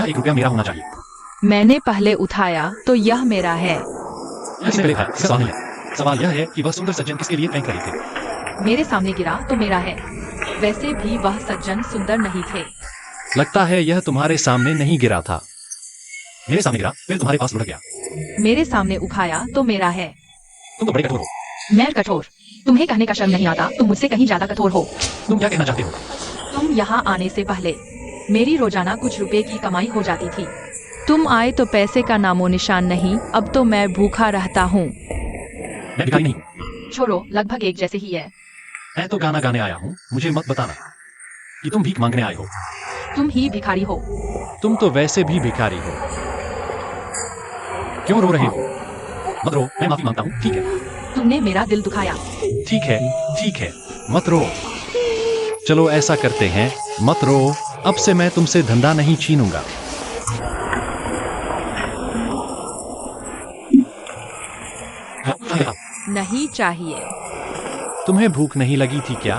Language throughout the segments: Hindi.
यह 1 रुपया मेरा होना चाहिए। मैंने पहले उठाया तो यह मेरा है। यह किसने पहले उठाया, इसका सवाल नहीं है। सवाल यह है कि वह सुंदर सज्जन किसके लिए फेंक रहे थे। मेरे सामने गिरा तो मेरा है। वैसे भी वह सज्जन सुंदर नहीं थे। लगता है यह तुम्हारे सामने नहीं गिरा था। मेरे सामने गिरा, फिर तुम्हारे पास लुढ़क गया। मेरे सामने उठाया तो मेरा है। तुम तो बड़े कठोर हो। मैं कठोर? तुम्हें कहने का शर्म नहीं आता? तुम मुझसे कहीं ज्यादा कठोर हो। तुम क्या कहना चाहते हो? तुम यहाँ आने से पहले मेरी रोजाना कुछ रुपए की कमाई हो जाती थी। तुम आए तो पैसे का नामो निशान नहीं। अब तो मैं भूखा रहता हूँ। मैं भिखारी नहीं हूँ। छोड़ो, लगभग एक जैसे ही है। मैं तो गाना गाने आया हूँ, मुझे मत बताना कि तुम भीख मांगने आए हो। तुम ही भिखारी हो। तुम तो वैसे भी भिखारी हो। क्यों रो रहे हो? मत रो, मैं माफी मांगता हूँ, ठीक है। तुमने मेरा दिल दुखाया। ठीक है, ठीक है, मत रो। चलो ऐसा करते हैं, मत रो। अब से मैं तुमसे धंधा नहीं छीनूंगा। नहीं चाहिए। तुम्हें भूख नहीं लगी थी क्या?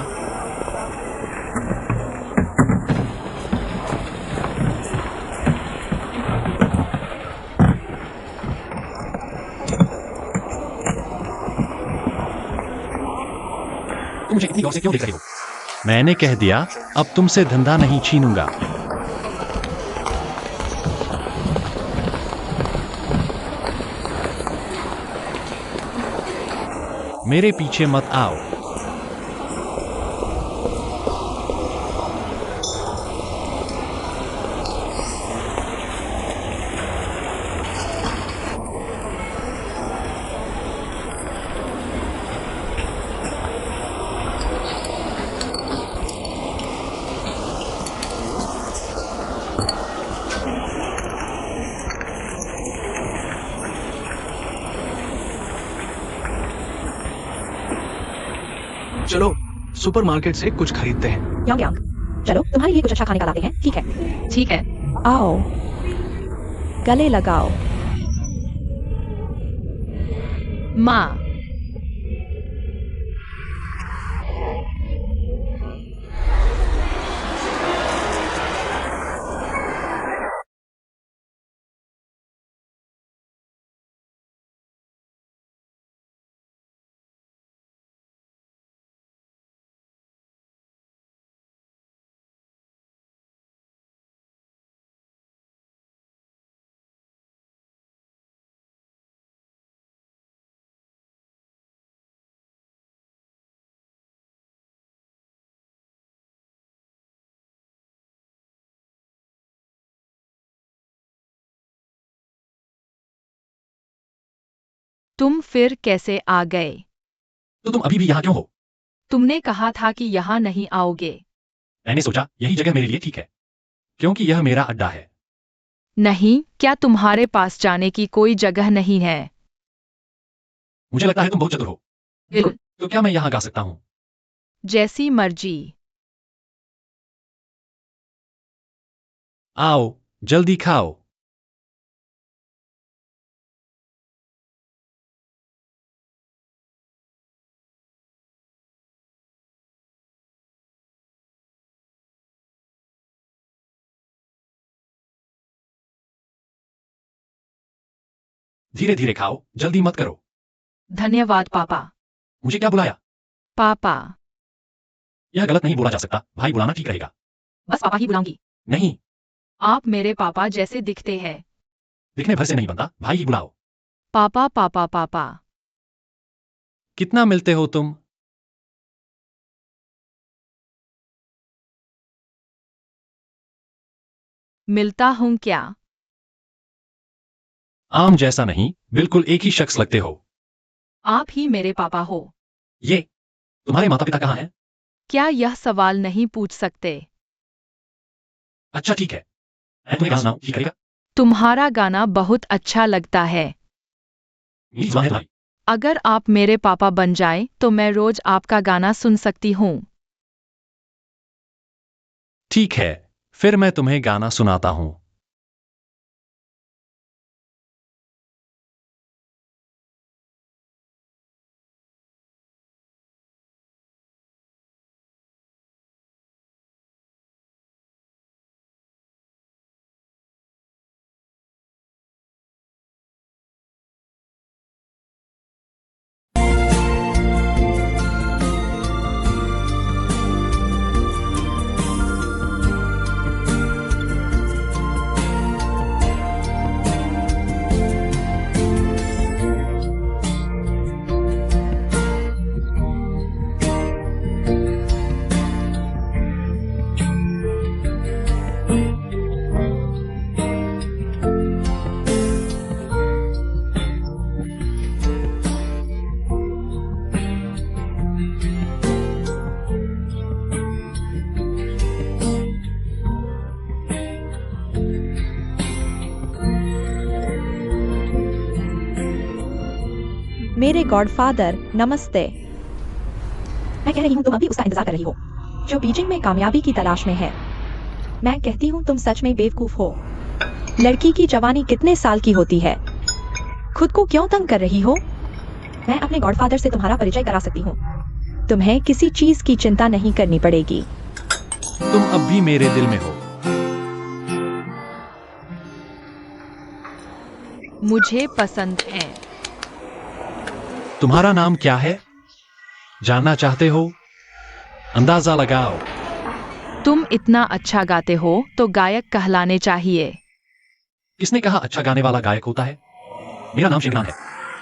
तुम मुझे इतनी गौर से क्यों देख रहे हो? मैंने कह दिया, अब तुमसे धंधा नहीं छीनूंगा। मेरे पीछे मत आओ। चलो सुपरमार्केट से कुछ खरीदते हैं। यांग यांग, चलो तुम्हारे लिए कुछ अच्छा खाने का लाते हैं। ठीक है। ठीक है। आओ, गले लगाओ। माँ। तुम फिर कैसे आ गए? तो तुम अभी भी यहाँ क्यों हो? तुमने कहा था कि यहाँ नहीं आओगे। मैंने सोचा यही जगह मेरे लिए ठीक है, क्योंकि यह मेरा अड्डा है। नहीं, क्या तुम्हारे पास जाने की कोई जगह नहीं है? मुझे लगता है तुम बहुत चतुर हो। बिल्कुल। तो क्या मैं यहाँ गा सकता हूँ? जैसी मर्जी। आओ, जल्दी खाओ। धीरे धीरे खाओ, जल्दी मत करो। धन्यवाद पापा। मुझे क्या बुलाया? पापा। यह गलत नहीं बोला जा सकता, भाई बुलाना ठीक रहेगा। बस पापा ही बुलाऊंगी। नहीं, आप मेरे पापा जैसे दिखते हैं। दिखने भर से नहीं बनता, भाई ही बुलाओ। पापा पापा पापा। कितना मिलते हो तुम? मिलता हूँ क्या? आम जैसा नहीं, बिल्कुल एक ही शख्स लगते हो। आप ही मेरे पापा हो। ये तुम्हारे माता पिता कहाँ हैं? क्या यह सवाल नहीं पूछ सकते? अच्छा ठीक है, मैं तुम्हें गाना सुनाऊं, ठीक रहेगा? तुम्हारा गाना बहुत अच्छा लगता है। मेरी जुबान है तुम्हारी। अगर आप मेरे पापा बन जाए तो मैं रोज आपका गाना सुन सकती हूँ। ठीक है, फिर मैं तुम्हें गाना सुनाता हूँ। मेरे गॉडफादर नमस्ते। मैं कह रही हूँ तुम अभी उसका इंतजार कर रही हो जो बीजिंग में कामयाबी की तलाश में है। मैं कहती हूँ तुम सच में बेवकूफ हो। लड़की की जवानी कितने साल की होती है? खुद को क्यों तंग कर रही हो? मैं अपने गॉडफादर से तुम्हारा परिचय करा सकती हूँ। तुम्हें किसी चीज की चिंता नहीं करनी पड़ेगी। तुम अब भी मेरे दिल में हो। मुझे पसंद है। तुम्हारा नाम क्या है? जानना चाहते हो? अंदाजा लगाओ। तुम इतना अच्छा गाते हो तो गायक कहलाने चाहिए। किसने कहा अच्छा गाने वाला गायक होता है? मेरा नाम शिंगनांग है।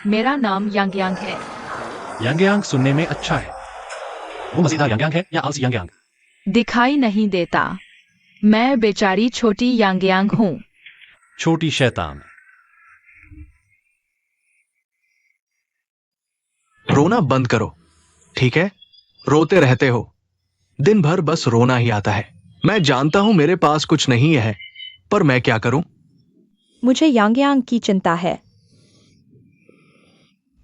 मेरा नाम यांग यांग है। यांग यांग सुनने में अच्छा है। वो मजेदार यांग यांग है या आलसी यांग यांग? दिखाई नहीं देता। मैं बेचारी छोटी यांग यांग हूँ। छोटी शैतान। रोना बंद करो, ठीक है? रोते रहते हो, दिन भर बस रोना ही आता है। मैं जानता हूं मेरे पास कुछ नहीं है, पर मैं क्या करूं? मुझे यांग यांग की चिंता है।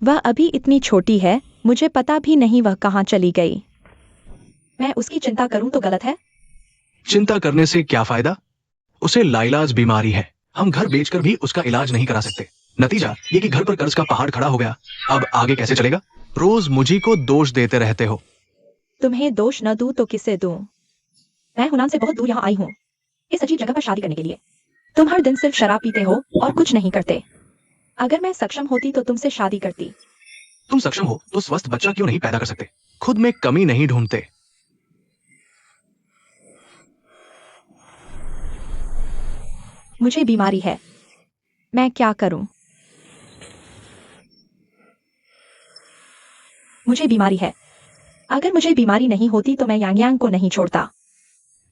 वह अभी इतनी छोटी है, मुझे पता भी नहीं वह कहाँ चली गई। मैं उसकी चिंता करूं तो गलत है? चिंता करने से क्या फायदा? उसे लाइलाज बीमारी है। हम घर बेचकर भी उसका इलाज नहीं करा सकते। नतीजा ये कि घर पर कर्ज का पहाड़ खड़ा हो गया। अब आगे कैसे चलेगा? रोज मुझी को दोष देते रहते हो। तुम्हें दोष न दूं तो किसे दूं? मैं हुनान से बहुत दूर यहाँ आई हूँ इस अजीब जगह पर शादी करने के लिए। तुम हर दिन सिर्फ शराब पीते हो और कुछ नहीं करते। अगर मैं सक्षम होती तो तुमसे शादी करती। तुम सक्षम हो तो स्वस्थ बच्चा क्यों नहीं पैदा कर सकते? खुद में कमी नहीं ढूंढते। मुझे बीमारी है, मैं क्या करूं? मुझे बीमारी है। अगर मुझे बीमारी नहीं होती तो मैं यांग यांग को नहीं छोड़ता।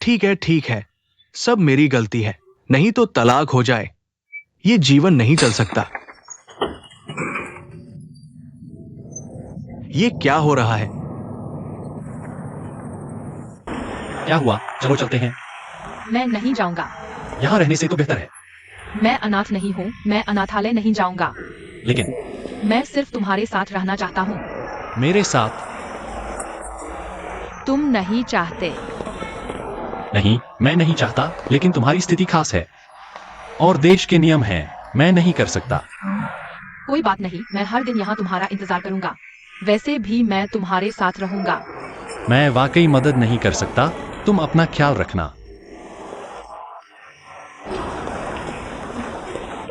ठीक है, सब मेरी गलती है। नहीं तो तलाक हो जाए। ये जीवन नहीं चल सकता। ये क्या हो रहा है? क्या हुआ? चलो चलते हैं। मैं नहीं जाऊंगा। यहाँ रहने से तो बेहतर है। मैं अनाथ नहीं हूँ, मैं अनाथालय नहीं जाऊंगा। लेकिन मैं सिर्फ तुम्हारे साथ रहना चाहता हूँ। मेरे साथ तुम नहीं चाहते। नहीं, मैं नहीं चाहता, लेकिन तुम्हारी स्थिति खास है और देश के नियम हैं। मैं नहीं कर सकता। कोई बात नहीं, मैं हर दिन यहाँ तुम्हारा इंतजार करूंगा। वैसे भी मैं तुम्हारे साथ रहूंगा। मैं वाकई मदद नहीं कर सकता। तुम अपना ख्याल रखना।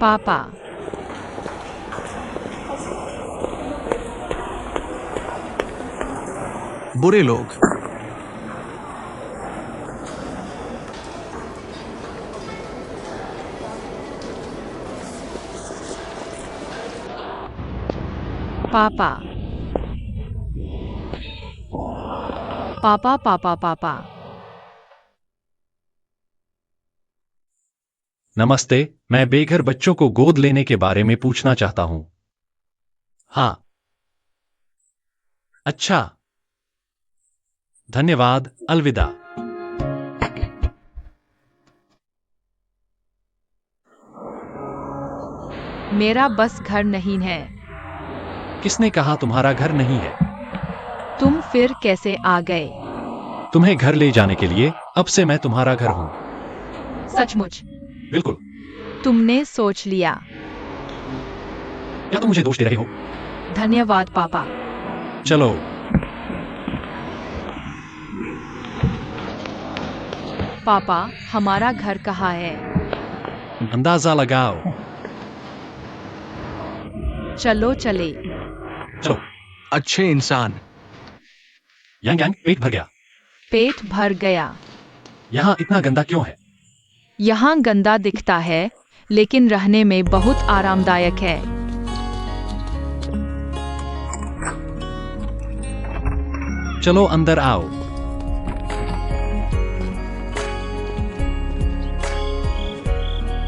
पापा। बुरे लोग। पापा। पापा पापा पापा। नमस्ते, मैं बेघर बच्चों को गोद लेने के बारे में पूछना चाहता हूं। हाँ। अच्छा। धन्यवाद, अलविदा। मेरा बस घर नहीं है। किसने कहा तुम्हारा घर नहीं है? तुम फिर कैसे आ गए? तुम्हें घर ले जाने के लिए अब से मैं तुम्हारा घर हूं। सचमुच? बिल्कुल। तुमने सोच लिया। क्या तुम मुझे दोष दे रहे हो? धन्यवाद पापा। चलो। पापा, हमारा घर कहाँ है? अंदाजा लगाओ। चलो चले। चलो। अच्छे इंसान। यांग यांग, पेट भर गया। पेट भर गया। यहाँ इतना गंदा क्यों है? यहाँ गंदा दिखता है, लेकिन रहने में बहुत आरामदायक है। चलो अंदर आओ।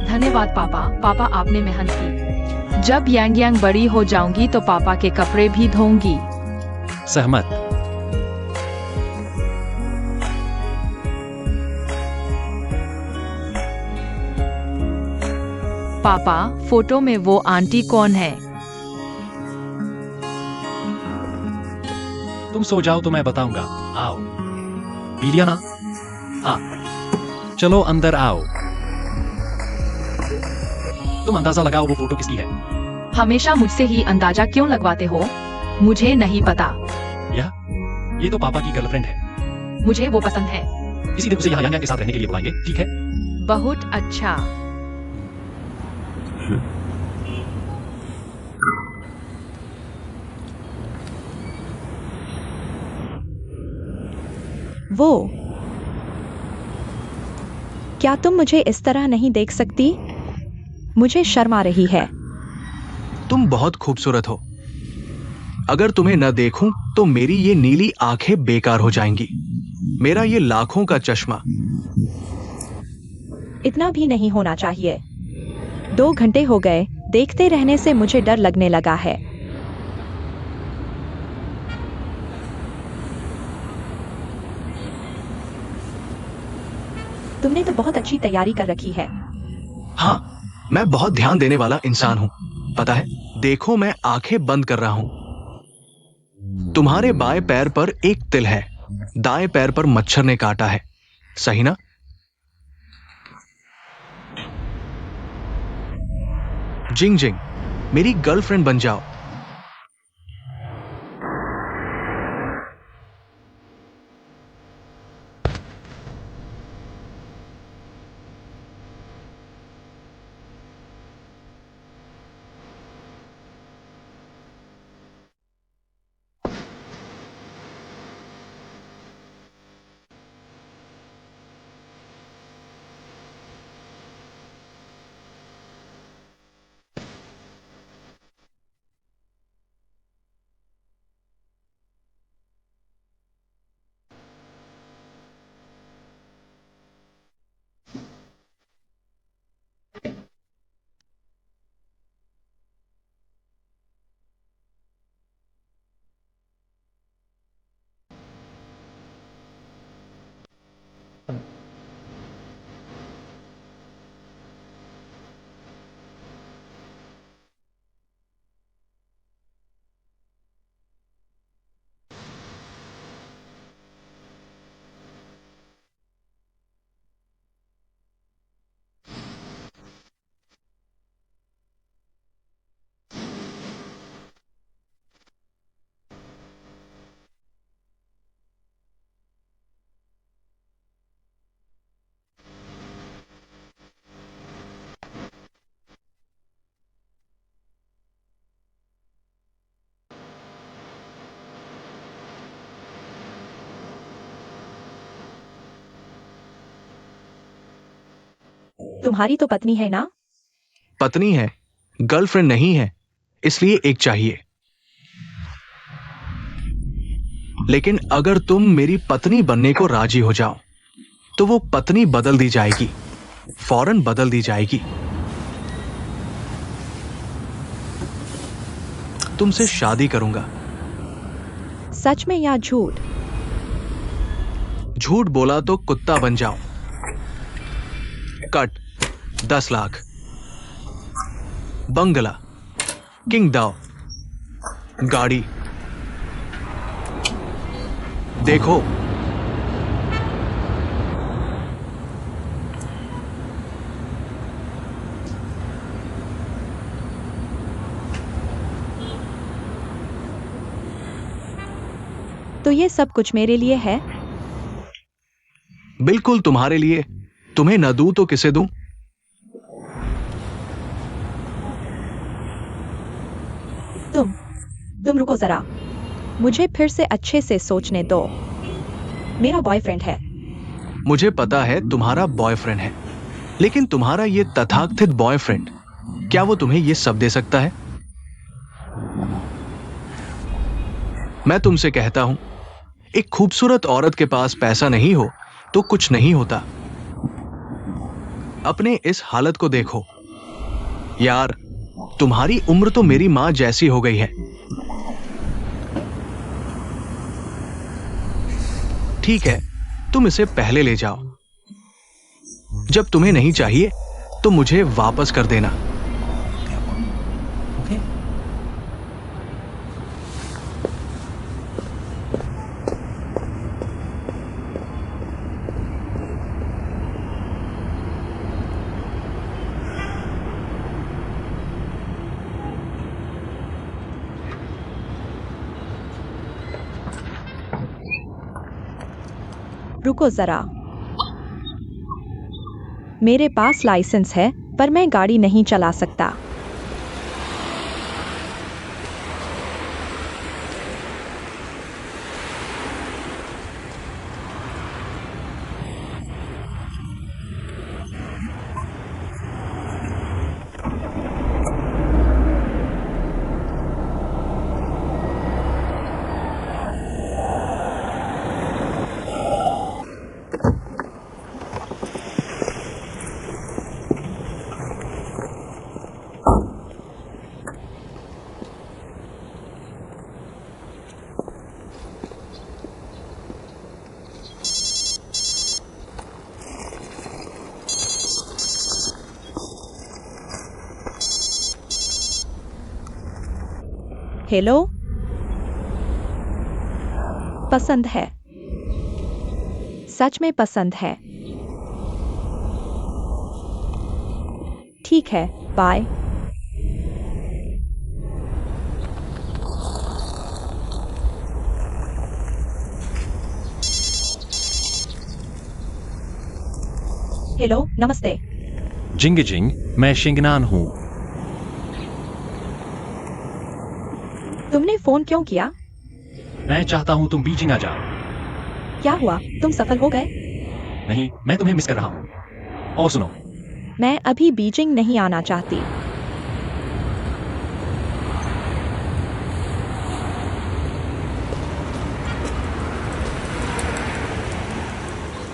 धन्यवाद पापा। पापा, आपने मेहनत की। जब यांग यांग बड़ी हो जाऊंगी तो पापा के कपड़े भी धोऊंगी। सहमत। पापा, फोटो में वो आंटी कौन है? तुम सो जाओ तो मैं बताऊंगा। आओ, पी लिया ना? हाँ, चलो अंदर आओ। तुम अंदाजा लगाओ वो फोटो किसकी है। हमेशा मुझसे ही अंदाजा क्यों लगवाते हो? मुझे नहीं पता। ये तो पापा की गर्लफ्रेंड है। मुझे वो पसंद है। किसी दिन उसे यहाँ यान्या के साथ रहने के लिए बुलाएंगे, ठीक है? बहुत अच्छा। वो क्या तुम मुझे इस तरह नहीं देख सकती? मुझे शर्म आ रही है। तुम बहुत खूबसूरत हो। अगर तुम्हें न देखूं तो मेरी ये नीली आंखें बेकार हो जाएंगी। मेरा ये लाखों का चश्मा। इतना भी नहीं होना चाहिए। 2 घंटे हो गए, देखते रहने से मुझे डर लगने लगा है। तुमने तो बहुत अच्छी तैयारी कर रखी है। हाँ, मैं बहुत ध्यान देने वाला इंसान हूं। पता है, देखो मैं आंखें बंद कर रहा हूं। तुम्हारे बाएं पैर पर एक तिल है, दाएं पैर पर मच्छर ने काटा है, सही ना? जिंग जिंग, मेरी गर्लफ्रेंड बन जाओ। तुम्हारी तो पत्नी है ना? पत्नी है, गर्लफ्रेंड नहीं है, इसलिए एक चाहिए। लेकिन अगर तुम मेरी पत्नी बनने को राजी हो जाओ तो वो पत्नी बदल दी जाएगी, फौरन बदल दी जाएगी। तुमसे शादी करूंगा। सच में या झूठ? झूठ बोला तो कुत्ता बन जाऊं। कट 10 लाख। बंगला, किंग दाव, गाड़ी। देखो, तो ये सब कुछ मेरे लिए है? बिल्कुल तुम्हारे लिए। तुम्हें न दूं तो किसे दूं? तुम रुको जरा, मुझे फिर से अच्छे से सोचने दो। मेरा बॉयफ्रेंड है। मुझे पता है तुम्हारा बॉयफ्रेंड है, लेकिन तुम्हारा ये तथाकथित बॉयफ्रेंड, क्या वो तुम्हें ये सब दे सकता है? मैं तुमसे कहता हूं, एक खूबसूरत औरत के पास पैसा नहीं हो तो कुछ नहीं होता। अपने इस हालत को देखो यार, तुम्हारी उम्र तो मेरी मां जैसी हो गई है। ठीक है, तुम इसे पहले ले जाओ। जब तुम्हें नहीं चाहिए तो मुझे वापस कर देना। रुको जरा। मेरे पास लाइसेंस है पर मैं गाड़ी नहीं चला सकता। हेलो, पसंद है, सच में पसंद है। ठीक है, बाय। हेलो, नमस्ते। जिंग जिंग, मैं शिंगनान हूँ। तुमने फोन क्यों किया? मैं चाहता हूँ तुम बीजिंग आ जाओ। क्या हुआ, तुम सफल हो गए? नहीं, मैं तुम्हें मिस कर रहा हूँ। और सुनो, मैं अभी बीजिंग नहीं आना चाहती।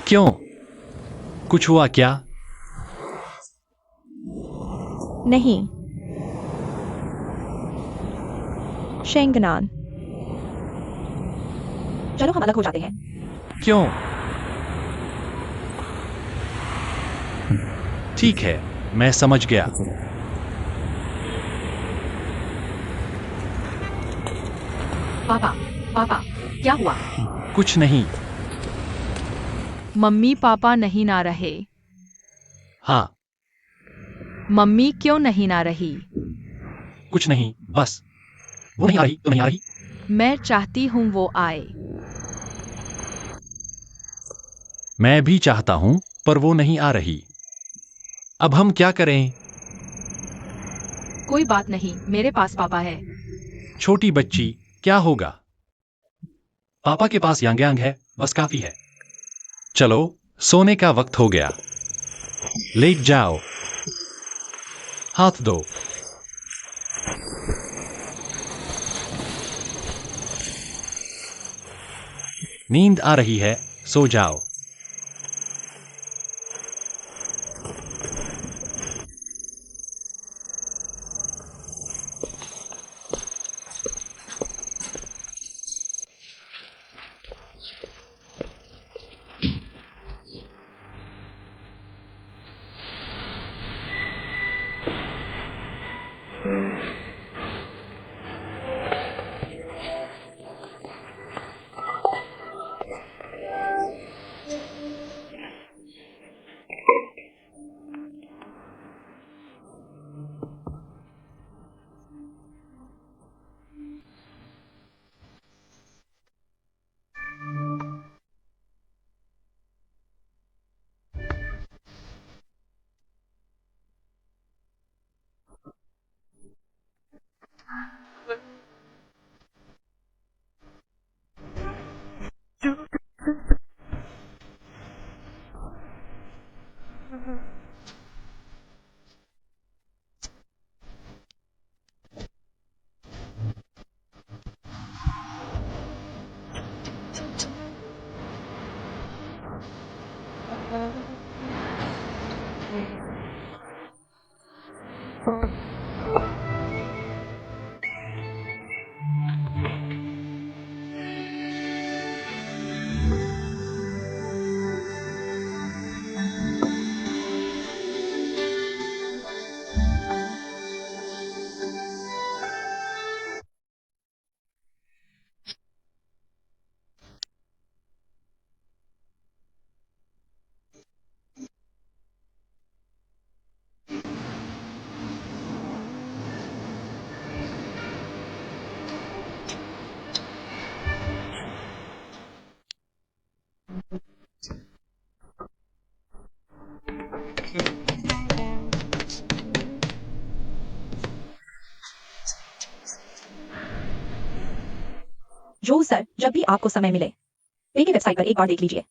क्यों? कुछ हुआ क्या? नहीं। शेंगनान। चलो हम अलग हो जाते हैं। क्यों? ठीक है, मैं समझ गया। पापा, पापा, क्या हुआ? कुछ नहीं। मम्मी पापा नहीं ना रहे। हाँ, मम्मी क्यों नहीं ना रही? कुछ नहीं, बस वो नहीं आ रही तो नहीं आ रही। मैं चाहती हूँ वो आए। मैं भी चाहता हूँ, पर वो नहीं आ रही। अब हम क्या करें? कोई बात नहीं, मेरे पास पापा है। छोटी बच्ची, क्या होगा? पापा के पास यांग यांग है, बस काफी है। चलो, सोने का वक्त हो गया। लेट जाओ। हाथ दो। नींद आ रही है, सो जाओ। जो सर, जब भी आपको समय मिले पे की वेबसाइट पर एक बार देख लीजिए।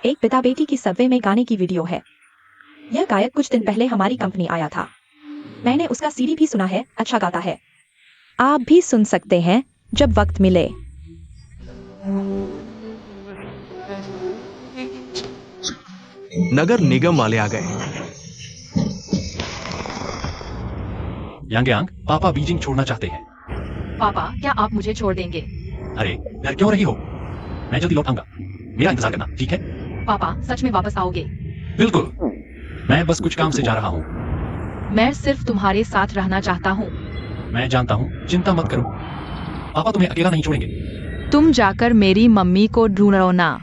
एक पिता बेटी की सबवे में गाने की वीडियो है। यह गायक कुछ दिन पहले हमारी कंपनी आया था। मैंने उसका सीडी भी सुना है, अच्छा गाता है। आप भी सुन सकते हैं जब वक्त मिले। नगर निगम वाले आ गए। यांग, पापा बीजिंग छोड़ना चाहते हैं। पापा, क्या आप मुझे छोड़ देंगे? अरे डर क्यों रही हो? मैं जल्दी लौट आऊंगा, मेरा इंतजार करना, ठीक है? पापा, सच में वापस आओगे? बिल्कुल, मैं बस कुछ काम से जा रहा हूँ। मैं सिर्फ तुम्हारे साथ रहना चाहता हूँ। मैं जानता हूँ, चिंता मत करो, पापा तुम्हें अकेला नहीं छोड़ेंगे। तुम जाकर मेरी मम्मी को ढूंढो ना।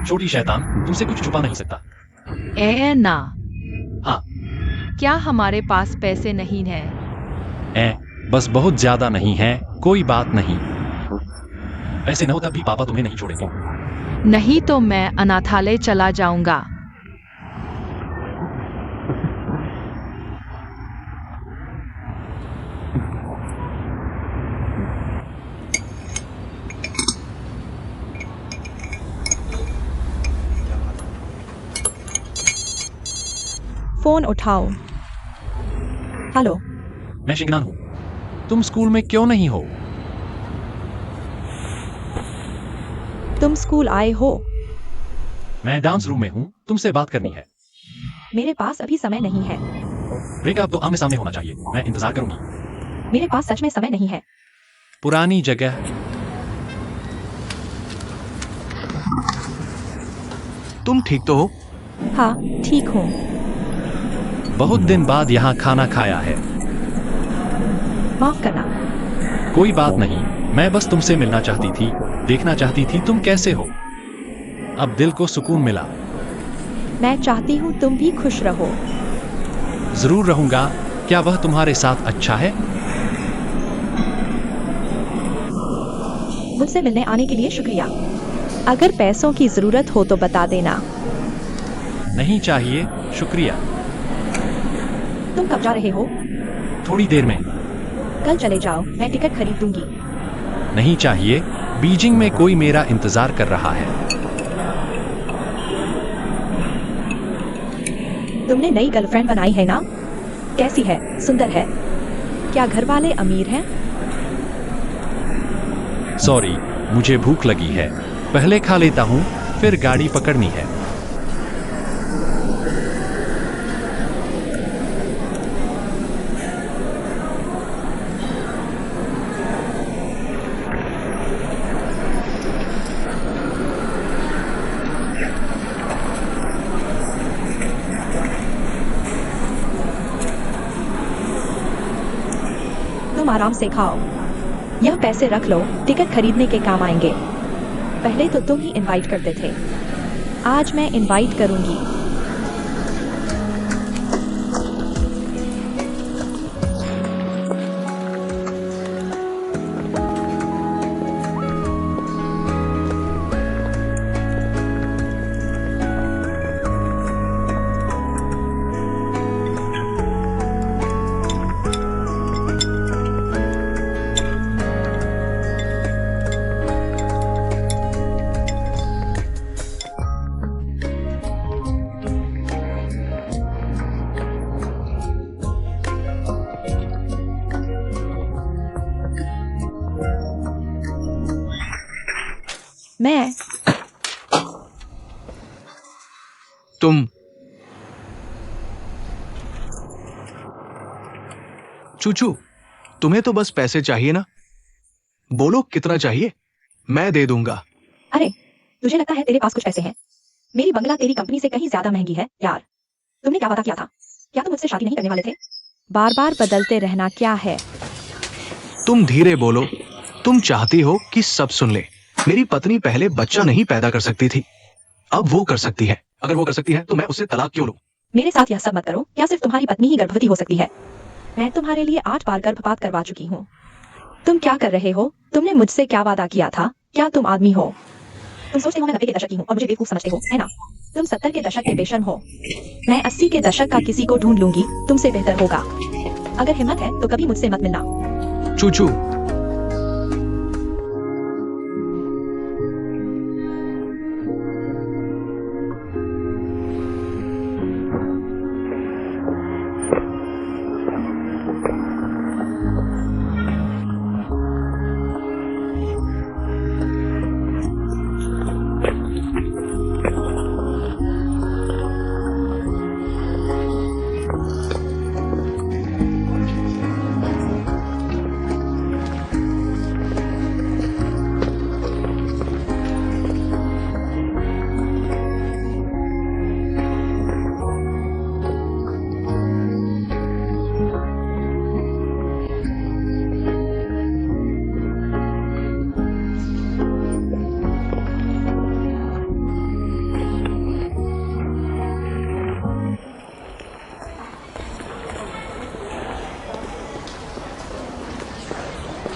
छोटी शैतान, तुमसे कुछ छुपा नहीं सकता। ए ना। हाँ। क्या हमारे पास पैसे नहीं है? बस बहुत ज्यादा नहीं है, कोई बात नहीं। ऐसे न हो तब भी पापा तुम्हें नहीं छोड़ेंगे। नहीं तो मैं अनाथालय चला जाऊंगा। फोन उठाओ। हेलो। मैं शिंगनान हूँ। तुम स्कूल में क्यों नहीं हो? तुम स्कूल आए हो? मैं डांस रूम में हूँ, तुमसे बात करनी है। मेरे पास अभी समय नहीं है। ब्रेकअप तो आमने सामने होना चाहिए, मैं इंतजार करूंगी। मेरे पास सच में समय नहीं है। पुरानी जगह। तुम ठीक तो हो? हाँ, ठीक हूँ। बहुत दिन बाद यहाँ खाना खाया है। माफ करना। कोई बात नहीं, मैं बस तुमसे मिलना चाहती थी, देखना चाहती थी तुम कैसे हो। अब दिल को सुकून मिला। मैं चाहती हूँ तुम भी खुश रहो। जरूर रहूंगा। क्या वह तुम्हारे साथ अच्छा है? मुझसे मिलने आने के लिए शुक्रिया। अगर पैसों की जरूरत हो तो बता देना। नहीं चाहिए, शुक्रिया। तुम कब जा रहे हो? थोड़ी देर में। कल चले जाओ, मैं टिकट खरीद दूंगी। नहीं चाहिए, बीजिंग में कोई मेरा इंतजार कर रहा है। तुमने नई गर्लफ्रेंड बनाई है ना? कैसी है? सुंदर है? क्या घर वाले अमीर हैं? सॉरी, मुझे भूख लगी है, पहले खा लेता हूँ, फिर गाड़ी पकड़नी है। तुम आराम से खाओ। यह पैसे रख लो, टिकट खरीदने के काम आएंगे। पहले तो तुम ही इनवाइट करते थे, आज मैं इनवाइट करूंगी। मैं तुम चूचू, तुम्हें तो बस पैसे चाहिए ना? बोलो कितना चाहिए, मैं दे दूंगा। अरे, तुझे लगता है तेरे पास कुछ पैसे हैं? मेरी बंगला तेरी कंपनी से कहीं ज्यादा महंगी है यार। तुमने क्या वादा किया था? क्या तुम मुझसे शादी नहीं करने वाले थे? बार बार बदलते रहना क्या है? तुम धीरे बोलो। तुम चाहती हो कि सब सुन ले। मेरी पत्नी पहले बच्चा नहीं पैदा कर सकती थी, अब वो कर सकती है। अगर वो कर सकती है तो मैं उससे तलाक क्यों लूं? मेरे साथ यह सब मत करो। क्या सिर्फ तुम्हारी पत्नी ही गर्भवती हो सकती है? मैं तुम्हारे लिए 8 बार गर्भपात करवा चुकी हूँ। तुम क्या कर रहे हो? तुमने मुझसे क्या वादा किया था? क्या तुम आदमी हो? तुम सोचते हो मैं 90 के दशक की हूँ और मुझे बेवकूफ समझते हो, है ना? तुम 70 के दशक के पेशन हो। मैं 80 के दशक का किसी को ढूंढ लूंगी, तुमसे बेहतर होगा। अगर हिम्मत है तो कभी मुझसे मत मिलना। चूचू,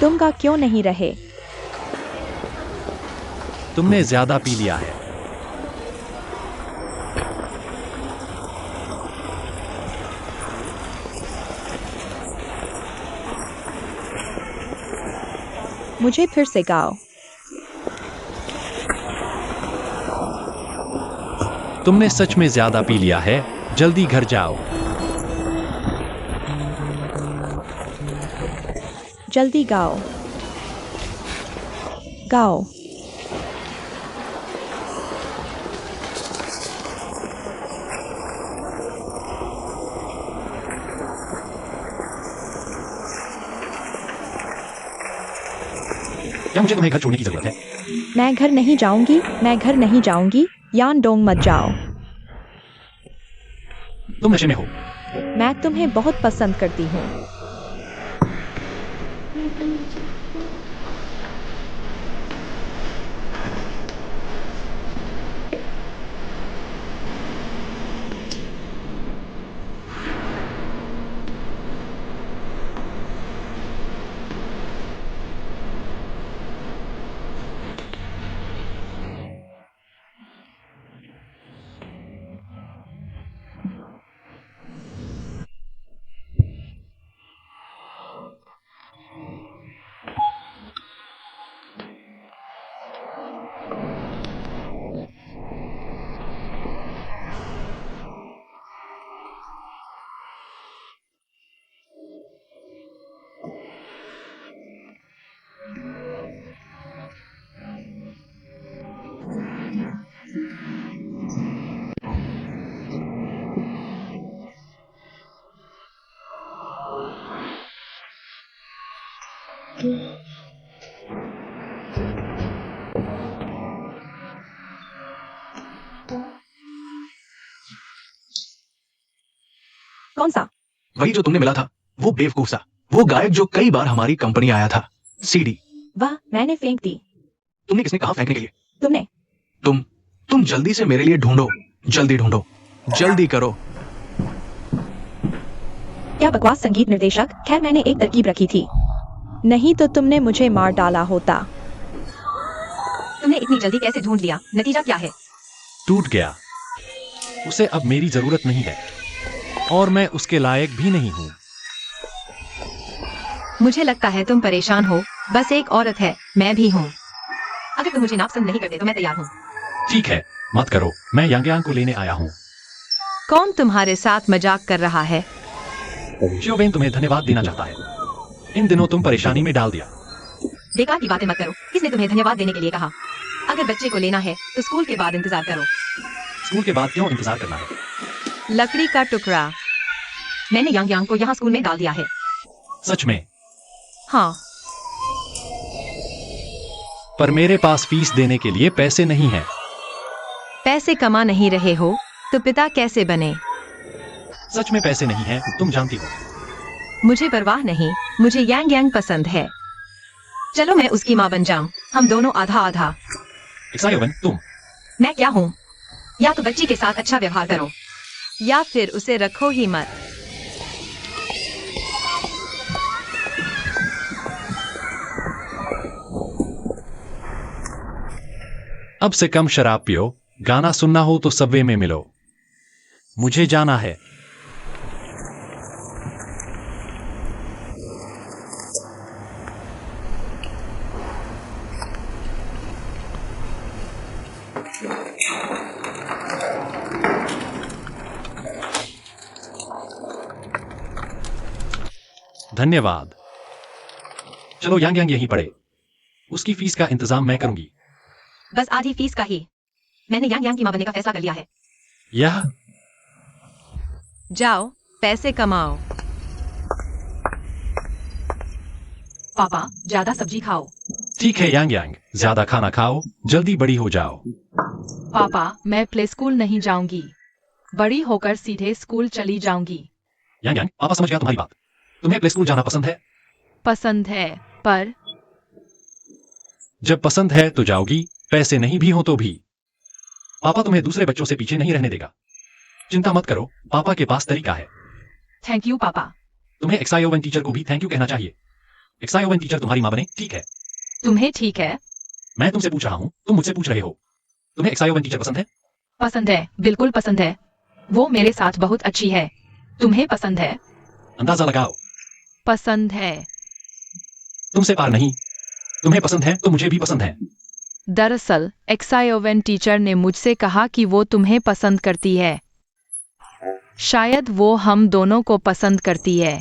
तुम गा क्यों नहीं रहे? तुमने ज्यादा पी लिया है। मुझे फिर से गाओ। तुमने सच में ज्यादा पी लिया है, जल्दी घर जाओ। जल्दी गाओ। गाओ। क्या मुझे तुम्हें घर छोड़ने की जरूरत है? मैं घर नहीं जाऊंगी, मैं घर नहीं जाऊंगी। यान डोंग मत जाओ। तुम नशे में हो। मैं तुम्हें बहुत पसंद करती हूँ। कौन सा? वही जो तुमने मिला था, वो बेवकूफ सा, वो गायक जो कई बार हमारी कंपनी आया था। सीडी। वाह, मैंने फेंक दी। तुमने किसने कहा फेंकने के लिए? तुमने। तुम जल्दी से मेरे लिए ढूंढो, जल्दी ढूंढो, जल्दी करो। क्या बकवास संगीत निर्देशक। खैर, मैंने एक तरकीब रखी थी, नहीं तो तुमने मुझे मार डाला होता। तुमने इतनी जल्दी कैसे ढूंढ लिया? नतीजा क्या है? टूट गया। उसे अब मेरी जरूरत नहीं है और मैं उसके लायक भी नहीं हूँ। मुझे लगता है तुम परेशान हो। बस एक औरत है, मैं भी हूँ। अगर तुम मुझे नापसंद नहीं करते तो मैं तैयार हूँ। ठीक है, मत करो। मैं यांग यांग को लेने आया हूँ। कौन तुम्हारे साथ मजाक कर रहा है? शिवबेन तुम्हें धन्यवाद देना चाहता है। इन दिनों तुम परेशानी में डाल दिया। बेकार की बातें मत करो। किसने तुम्हें धन्यवाद देने के लिए कहा? अगर बच्चे को लेना है तो स्कूल के बाद इंतजार करो। स्कूल के बाद क्यों इंतजार करना है? लकड़ी का टुकड़ा। मैंने यांग यांग को यहाँ स्कूल में डाल दिया है। सच में? हाँ। पर मेरे पास फीस देने के लिए पैसे नहीं हैं। पैसे कमा नहीं रहे हो तो पिता कैसे बने? सच में पैसे नहीं हैं, तुम जानती हो। मुझे परवाह नहीं, मुझे यांग यांग पसंद है। चलो मैं उसकी माँ बन जाऊं, हम दोनों आधा आधा। एक्सायोवन, तुम। मैं क्या हूँ? या तो बच्ची के साथ अच्छा व्यवहार करो या फिर उसे रखो ही मत। अब से कम शराब पियो। गाना सुनना हो तो सबवे में मिलो। मुझे जाना है। धन्यवाद। चलो यांग यांग यहीं पड़े। उसकी फीस का इंतजाम मैं करूंगी। बस आधी फीस का ही। मैंने यांग यांग की माँ बनने का फैसला कर लिया है। यह जाओ, पैसे कमाओ। पापा, ज्यादा सब्जी खाओ। ठीक है यांग यांग, ज्यादा खाना खाओ, जल्दी बड़ी हो जाओ। पापा, मैं प्ले स्कूल नहीं जाऊंगी। बड़ी होकर सीधे स्कूल चली जाऊंगी। यांग यांग, पापा समझ गया तुम्हारी बात। तुम्हें प्ले स्कूल जाना पसंद है? पसंद है, पर जब पसंद है तो जाओगी, पैसे नहीं भी हो तो भी। पापा तुम्हें दूसरे बच्चों से पीछे नहीं रहने देगा। चिंता मत करो, पापा के पास तरीका है। थैंक यू पापा। तुम्हें एक्सायोवन टीचर को भी थैंक यू कहना चाहिए। XION टीचर तुम्हारी माँ बने, ठीक है। तुम्हें ठीक है? मैं तुमसे पूछ रहा हूँ, तुम मुझसे पूछ रहे हो। तुम्हें XION टीचर पसंद है? पसंद है, बिल्कुल पसंद है। वो मेरे साथ बहुत अच्छी है। तुम्हें पसंद है? अंदाजा लगाओ। पसंद है। तुमसे पार नहीं। तुम्हें पसंद है तो मुझे भी पसंद है। दरअसल एक्सायोवेन टीचर ने मुझसे कहा कि वो तुम्हें पसंद करती है। शायद वो हम दोनों को पसंद करती है।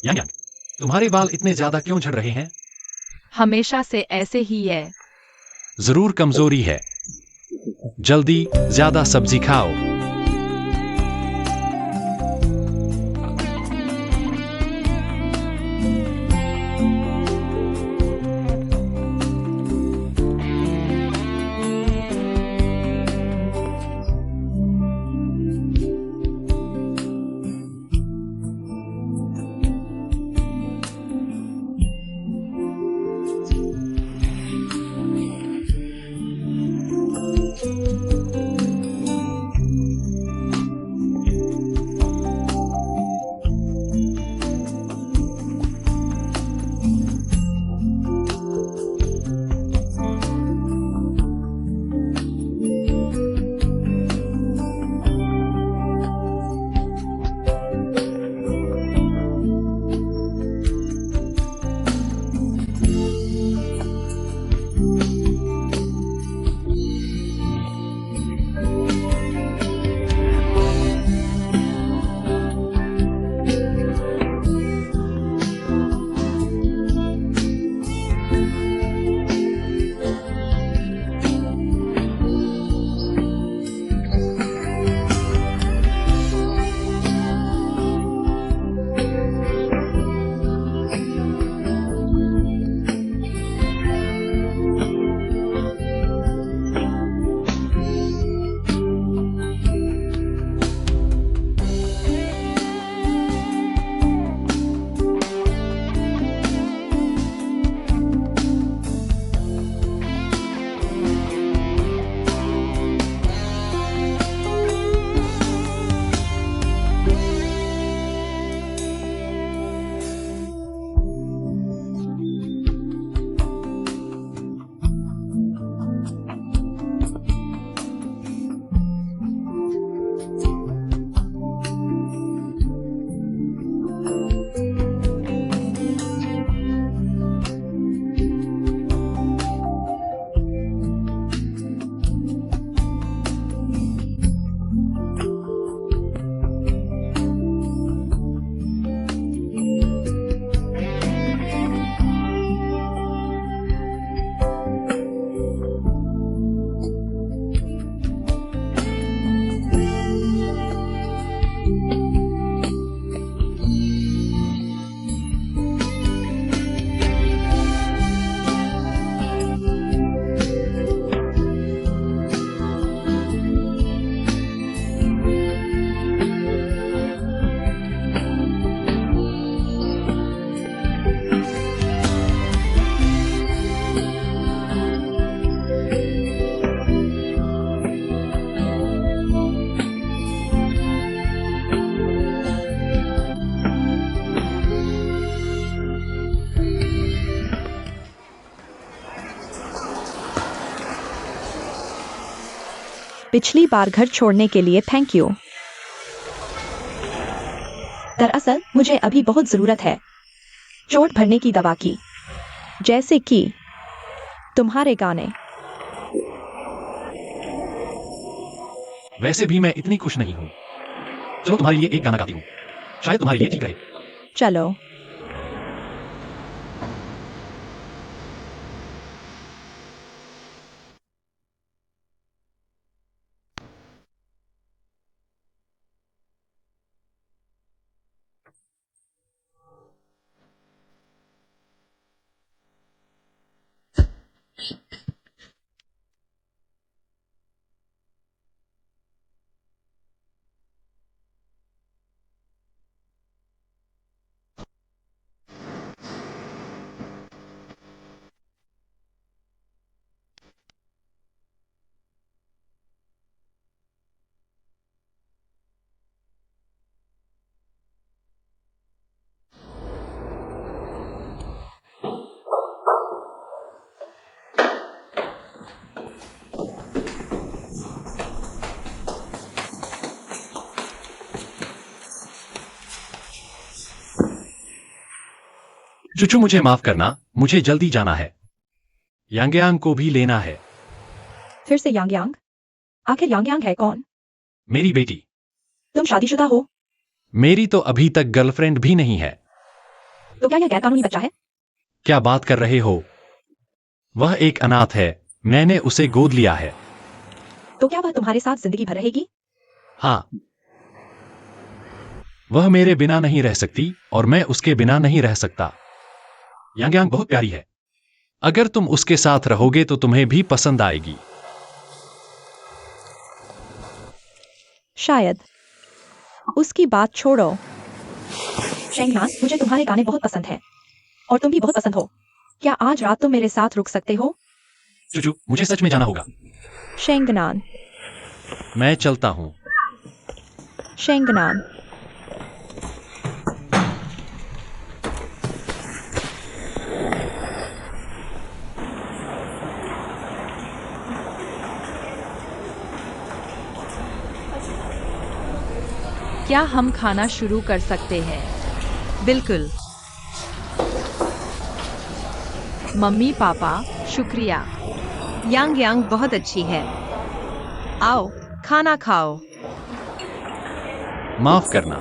यांग यांग, तुम्हारे बाल इतने ज्यादा क्यों झड़ रहे हैं? हमेशा से ऐसे ही है। जरूर कमजोरी है। जल्दी ज्यादा सब्जी खाओ। पिछली बार घर छोड़ने के लिए थैंक यू। दरअसल मुझे अभी बहुत जरूरत है चोट भरने की दवा की, जैसे कि तुम्हारे गाने। वैसे भी मैं इतनी खुश नहीं हूँ। चलो तुम्हारे लिए एक गाना गाती हूँ, शायद तुम्हारे लिए ठीक रहे। चलो। चुचू मुझे माफ करना, मुझे जल्दी जाना है। यांगयांग को भी लेना है। फिर से यांग यांग? आखिर यांग यांग है कौन? मेरी बेटी। तुम शादीशुदा हो? मेरी तो अभी तक गर्लफ्रेंड भी नहीं है। तो क्या यह गैरकानूनी बच्चा है? क्या बात कर रहे हो? वह एक अनाथ है, मैंने उसे गोद लिया है। तो क्या वह तुम्हारे साथ जिंदगी भर रहेगी? हाँ। वह मेरे बिना नहीं रह सकती और मैं उसके बिना नहीं रह सकता। यांगयांग बहुत प्यारी है। अगर तुम उसके साथ रहोगे तो तुम्हें भी पसंद आएगी। शायद। उसकी बात छोड़ो। शेंगनान, मुझे तुम्हारे गाने बहुत पसंद है और तुम भी बहुत पसंद हो। क्या आज रात तुम मेरे साथ रुक सकते हो? चुचू, मुझे सच में जाना होगा। शेंगनान। मैं चलता हूं। शेंगनान। क्या हम खाना शुरू कर सकते हैं? बिल्कुल। मम्मी पापा, शुक्रिया। यांग यांग बहुत अच्छी है। आओ, खाना खाओ। माफ करना।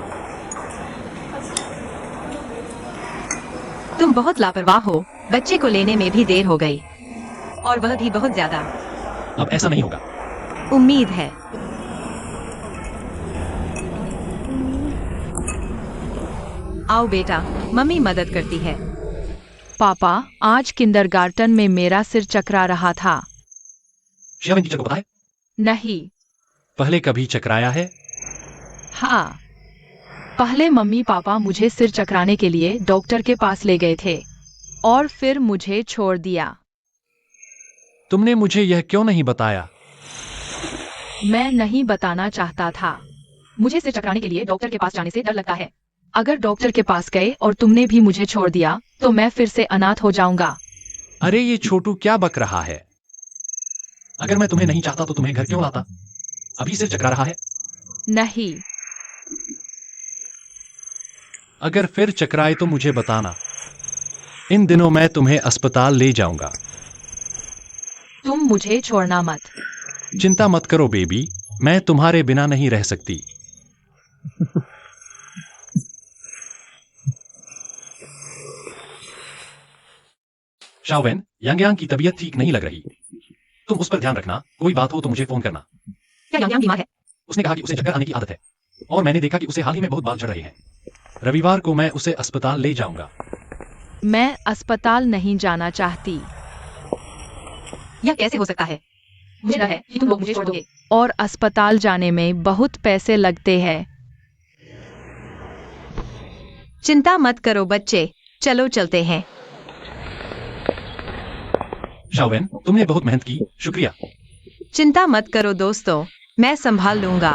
तुम बहुत लापरवाह हो। बच्चे को लेने में भी देर हो गई और वह भी बहुत ज्यादा। अब ऐसा नहीं होगा। उम्मीद है। आओ बेटा, मम्मी मदद करती है। पापा, आज किंडरगार्टन में मेरा सिर चकरा रहा था। शियाविन टीचर को पता है? नहीं। पहले कभी चकराया है? हाँ। पहले मम्मी पापा मुझे सिर चकराने के लिए डॉक्टर के पास ले गए थे और फिर मुझे छोड़ दिया। तुमने मुझे यह क्यों नहीं बताया? मैं नहीं बताना चाहता था। मुझे सिर चकराने के लिए डॉक्टर के पास जाने से डर लगता है। अगर डॉक्टर के पास गए और तुमने भी मुझे छोड़ दिया तो मैं फिर से अनाथ हो जाऊंगा। अरे ये छोटू क्या बक रहा है? अगर मैं तुम्हें नहीं चाहता तो तुम्हें घर क्यों लाता? अभी सिर चकरा रहा है? नहीं। अगर फिर चकराए तो मुझे बताना। इन दिनों मैं तुम्हें अस्पताल ले जाऊंगा। तुम मुझे छोड़ना मत। चिंता मत करो बेबी, मैं तुम्हारे बिना नहीं रह सकती। शाओवेन, यांगयांग की तबीयत ठीक नहीं लग रही। तुम उस पर ध्यान रखना, कोई बात हो तो मुझे फोन करना। क्या यांग यांग बीमार है? उसने कहा कि उसे चक्कर आने की आदत है और मैंने देखा कि उसे हाल ही में बहुत बाल झड़ रहे हैं। रविवार को मैं उसे अस्पताल ले जाऊंगा। मैं अस्पताल नहीं जाना चाहती। यह कैसे हो सकता है? मुझे डर है कि तुम लोग मुझे छोड़ दोगे। और अस्पताल जाने में बहुत पैसे लगते हैं। चिंता मत करो बच्चे, चलो चलते हैं। शाओवेन, तुमने बहुत मेहनत की, शुक्रिया। चिंता मत करो दोस्तों, मैं संभाल लूंगा।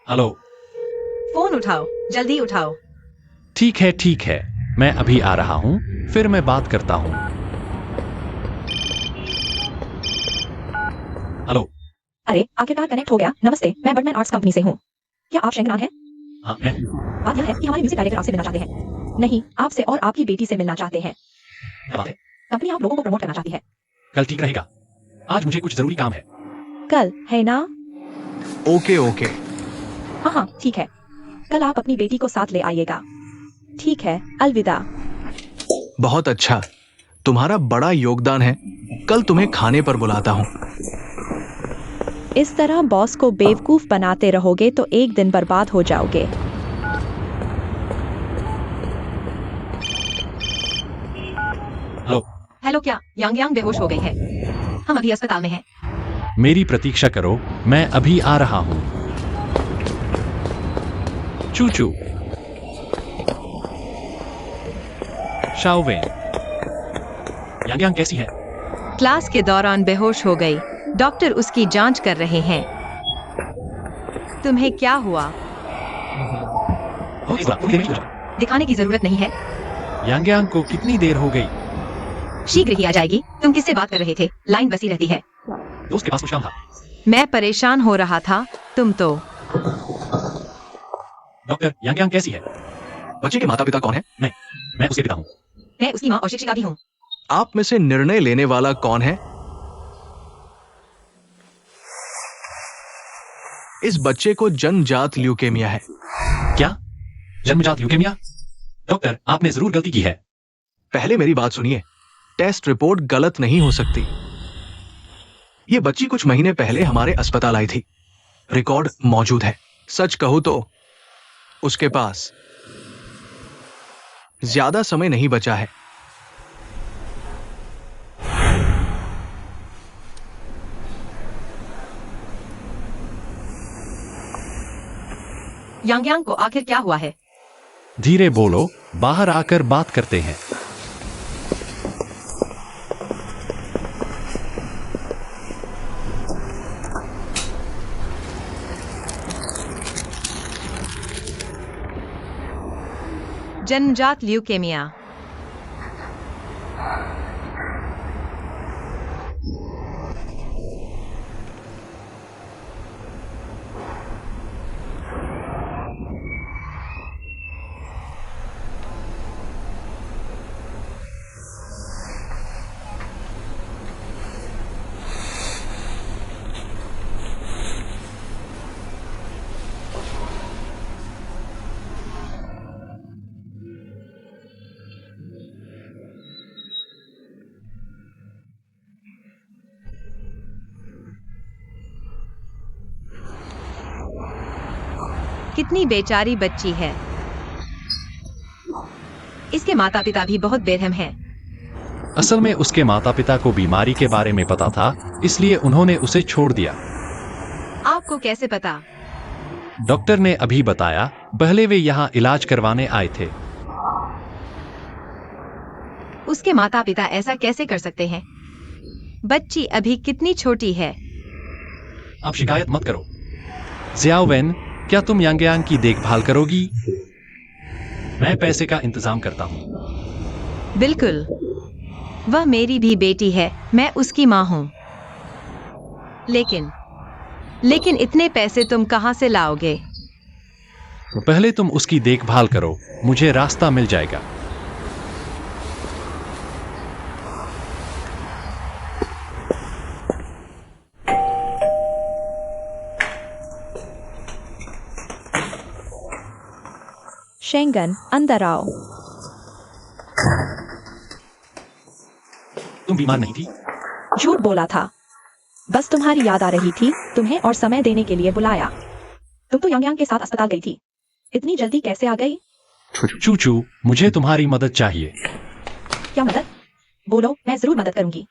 हेलो। उठाओ, जल्दी उठाओ। ठीक है, मैं अभी आ रहा हूँ, फिर मैं बात करता हूँ। हेलो। अरे आखिरकार कनेक्ट हो गया। नमस्ते, मैं बर्डमैन आर्ट्स कंपनी से हूँ। क्या आप शेंगनान हैं? हाँ, मैं बात यह है कि हमारे म्यूजिक डायरेक्टर आपसे मिलना चाहते हैं। नहीं, आपसे और आपकी बेटी से मिलना चाहते हैं। क्या बात है? कंपनी आप लोगों को प्रमोट करना चाहती है। कल ठीक रहेगा, आज मुझे कुछ जरूरी काम है। कल है ना? Okay okay. हाँ हाँ ठीक है। कल आप अपनी बेटी को साथ ले आइएगा। ठीक है, अलविदा। बहुत अच्छा, तुम्हारा बड़ा योगदान है। कल तुम्हें खाने पर बुलाता हूँ। इस तरह बॉस को बेवकूफ बनाते रहोगे तो एक दिन बर्बाद हो जाओगे। हेलो। हेलो, क्या यांग यांग बेहोश हो गई है? हम अभी अस्पताल में हैं। मेरी प्रतीक्षा करो, मैं अभी आ रहा हूँ। चूचू। शाओवेन। यांग यांग कैसी है? क्लास के दौरान बेहोश हो गई। डॉक्टर उसकी जांच कर रहे हैं। तुम्हें क्या हुआ? दिखाने की जरूरत नहीं है, यांग यांग को कितनी देर हो गई? शीघ्र ही आ जाएगी। तुम किससे बात कर रहे थे? लाइन बसी रहती है। दोस्त के पास कुछ काम था। मैं परेशान हो रहा था, तुम तो। डॉक्टर, यांग यांग कैसी है? बच्चे के माता पिता कौन है? मैं उसके पिता हूँ। मैं उसकी माँ और शिक्षिका भी हूँ। आप में से निर्णय लेने वाला कौन है? इस बच्चे को जन्मजात ल्यूकेमिया है। क्या? जन्मजात ल्यूकेमिया? डॉक्टर, आपने जरूर गलती की है। पहले मेरी बात सुनिए। टेस्ट रिपोर्ट गलत नहीं हो सकती। ये बच्ची कुछ महीने पहले हमारे अस्पताल आई थी। रिकॉर्ड मौजूद है। सच कहूं तो उसके पास ज्यादा समय नहीं बचा है। यांग यांग को आखिर क्या हुआ है? धीरे बोलो, बाहर आकर बात करते हैं। जन्मजात ल्यूकेमिया। कितनी बेचारी बच्ची है। इसके माता पिता भी बहुत बेरहम हैं। असल में उसके माता पिता को बीमारी के बारे में पता था, इसलिए उन्होंने उसे छोड़ दिया। आपको कैसे पता? डॉक्टर ने अभी बताया, पहले वे यहाँ इलाज करवाने आए थे। उसके माता पिता ऐसा कैसे कर सकते हैं? बच्ची अभी कितनी छोटी है। अब शिकायत मत करो। ज़ियाओवेन, क्या तुम यांग यांग की देखभाल करोगी? मैं पैसे का इंतजाम करता हूँ। बिल्कुल, वह मेरी भी बेटी है, मैं उसकी माँ हूँ। लेकिन इतने पैसे तुम कहाँ से लाओगे? पहले तुम उसकी देखभाल करो, मुझे रास्ता मिल जाएगा। शेंगन, अंदर आओ। तुम बीमार नहीं थी? झूठ बोला था। बस तुम्हारी याद आ रही थी, तुम्हें और समय देने के लिए बुलाया। तुम तो यांग यांग के साथ अस्पताल गई थी। इतनी जल्दी कैसे आ गई? चूचू, मुझे तुम्हारी मदद चाहिए। क्या मदद? बोलो, मैं जरूर मदद करूंगी।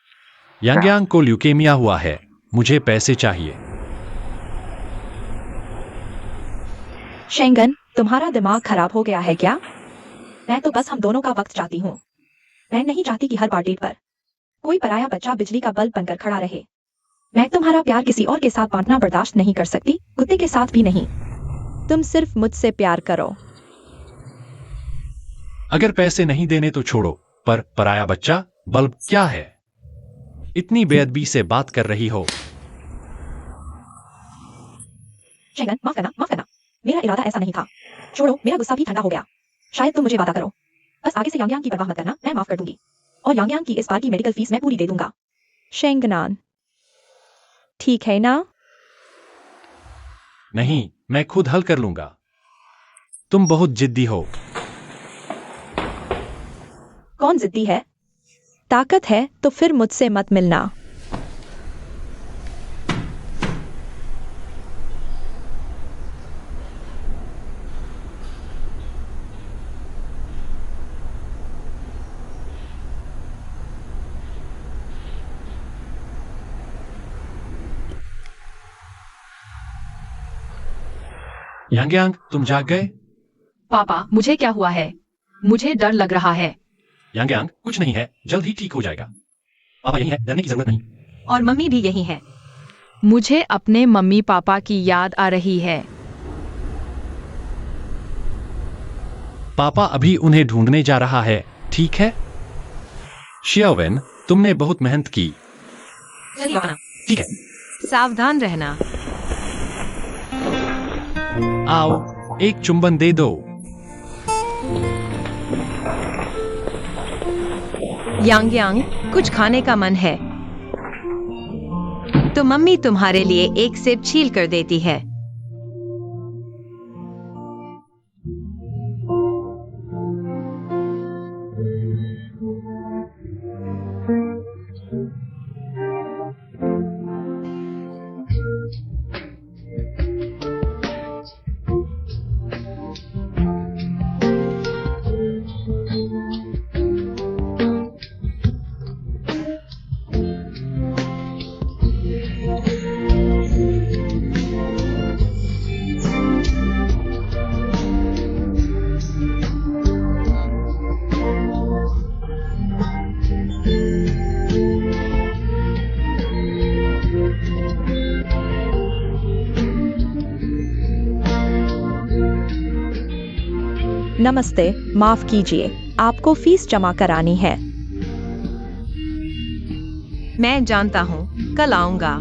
यांग यांग को ल्यूकेमिया हुआ है, मुझे पैसे चाहिए। शेंगन, तुम्हारा दिमाग खराब हो गया है क्या? मैं तो बस हम दोनों का वक्त चाहती हूँ। मैं नहीं चाहती कि हर पार्टी पर कोई पराया बच्चा बिजली का बल्ब बनकर खड़ा रहे। मैं तुम्हारा प्यार किसी और के साथ बांटना बर्दाश्त नहीं कर सकती, कुत्ते के साथ भी नहीं। तुम सिर्फ मुझसे प्यार करो। अगर पैसे नहीं देने तो छोड़ो, पर पराया बच्चा बल्ब क्या है? इतनी बेअदबी से बात कर रही हो। शेंगन, माफ करना। मेरा इरादा ऐसा नहीं था। छोड़ो, मेरा गुस्सा भी ठंडा हो गया। शायद तुम मुझे वादा करो। बस आगे से यांग यांग की परवाह मत करना, मैं माफ कर दूंगी। और यांग यांग की इस बार की मेडिकल फीस मैं पूरी दे दूंगा। शेंगनान, ठीक है ना? नहीं, मैं खुद हल कर लूंगा। तुम बहुत जिद्दी हो। कौन जिद्दी है? ताकत है तो फिर मुझसे मत मिलना। यांग यांग, तुम जाग गए? पापा, मुझे क्या हुआ है? मुझे डर लग रहा है। यांग यांग, कुछ नहीं है, जल्द ही ठीक हो जाएगा। पापा यही है, डरने की जरूरत नहीं। और मम्मी भी यही है। मुझे अपने मम्मी पापा की याद आ रही है। पापा अभी उन्हें ढूंढने जा रहा है, ठीक है? शियावेन, तुमने बहुत मेहनत की। ठीक है, सावधान रहना। आओ, एक चुंबन दे दो। यांग यांग, कुछ खाने का मन है तो मम्मी तुम्हारे लिए एक सेब छील कर देती है। नमस्ते, माफ कीजिए, आपको फीस जमा करानी है। मैं जानता हूँ, कल आऊंगा।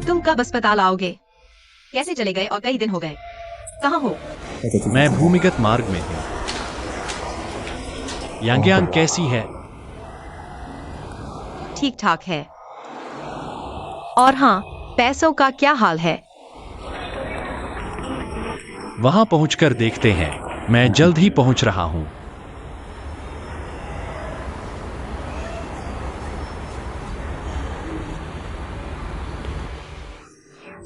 तुम कब अस्पताल आओगे? कैसे चले गए और कई दिन हो गए? कहाँ हो? मैं भूमिगत मार्ग में हूँ। यांग यांग कैसी है? ठीक ठाक है। और हाँ, पैसों का क्या हाल है? वहां पहुंचकर देखते हैं। मैं जल्द ही पहुंच रहा हूं।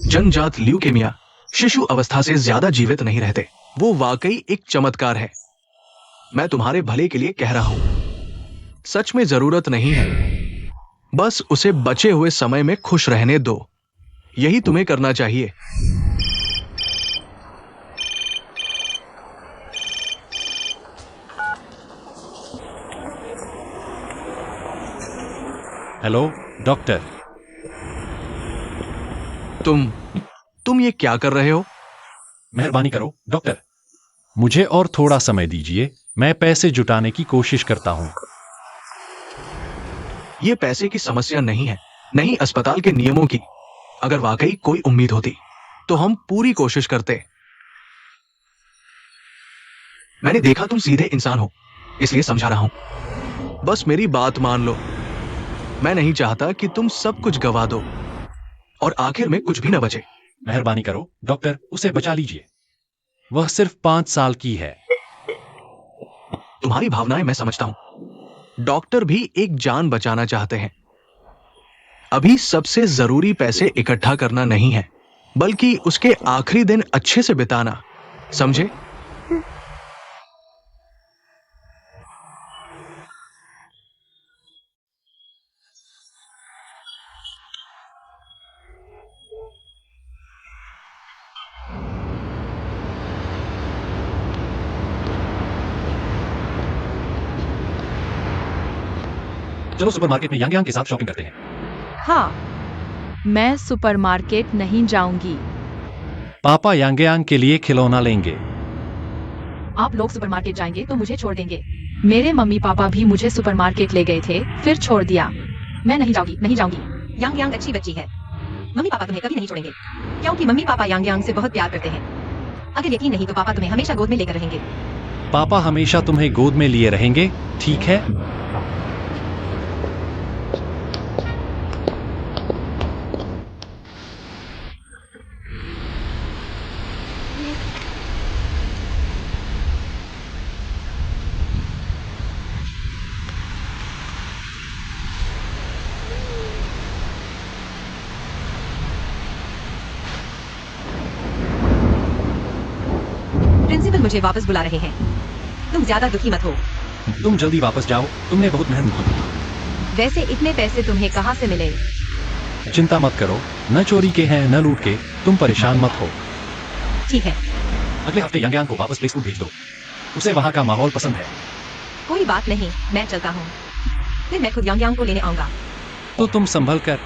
जन्मजात ल्यूकेमिया शिशु अवस्था से ज्यादा जीवित नहीं रहते। वो वाकई एक चमत्कार है। मैं तुम्हारे भले के लिए कह रहा हूं। सच में जरूरत नहीं है। बस उसे बचे हुए समय में खुश रहने दो। यही तुम्हें करना चाहिए। Hello doctor. तुम ये क्या कर रहे हो? मेहरबानी करो डॉक्टर, मुझे और थोड़ा समय दीजिए। मैं पैसे जुटाने की कोशिश करता हूं। ये पैसे की समस्या नहीं है, नहीं अस्पताल के नियमों की। अगर वाकई कोई उम्मीद होती तो हम पूरी कोशिश करते। मैंने देखा तुम सीधे इंसान हो, इसलिए समझा रहा हूं। बस मेरी बात मान लो। मैं नहीं चाहता कि तुम सब कुछ गवा दो और आखिर में कुछ भी न बचे। मेहरबानी करो डॉक्टर, उसे बचा लीजिए। वह सिर्फ 5 साल की है। तुम्हारी भावनाएं मैं समझता हूं। डॉक्टर भी एक जान बचाना चाहते हैं। अभी सबसे जरूरी पैसे इकट्ठा करना नहीं है, बल्कि उसके आखिरी दिन अच्छे से बिताना, समझे? चलो सुपरमार्केट में यांग यांग के साथ शॉपिंग करते हैं। हाँ, मैं सुपरमार्केट नहीं जाऊंगी। पापा यांग यांग के लिए खिलौना लेंगे। आप लोग सुपरमार्केट जाएंगे तो मुझे छोड़ देंगे। मेरे मम्मी पापा भी मुझे सुपरमार्केट ले गए थे, फिर छोड़ दिया। मैं नहीं जाऊंगी, नहीं जाऊंगी। यांग यांग अच्छी बच्ची है। मम्मी पापा तुम्हें कभी नहीं छोड़ेंगे, क्योंकि मम्मी पापा यांग यांग से बहुत प्यार करते हैं। अगर यकीन नहीं तो पापा तुम्हें हमेशा गोद में लेकर रहेंगे। पापा हमेशा तुम्हें गोद में लिए रहेंगे, ठीक है? प्रिंसिपल मुझे वापस बुला रहे हैं। तुम ज्यादा दुखी मत हो। तुम जल्दी वापस जाओ, तुमने बहुत मेहनत की। वैसे इतने पैसे तुम्हें कहाँ से मिले? चिंता मत करो, न चोरी के हैं न लूट के, तुम परेशान मत हो। ठीक है, अगले हफ्ते यांग यांग को वापस प्ले स्कूल भेज दो, उसे वहाँ का माहौल पसंद है। कोई बात नहीं, मैं चलता हूँ। फिर मैं खुद यांग यांग को लेने आऊंगा। तो तुम संभल कर।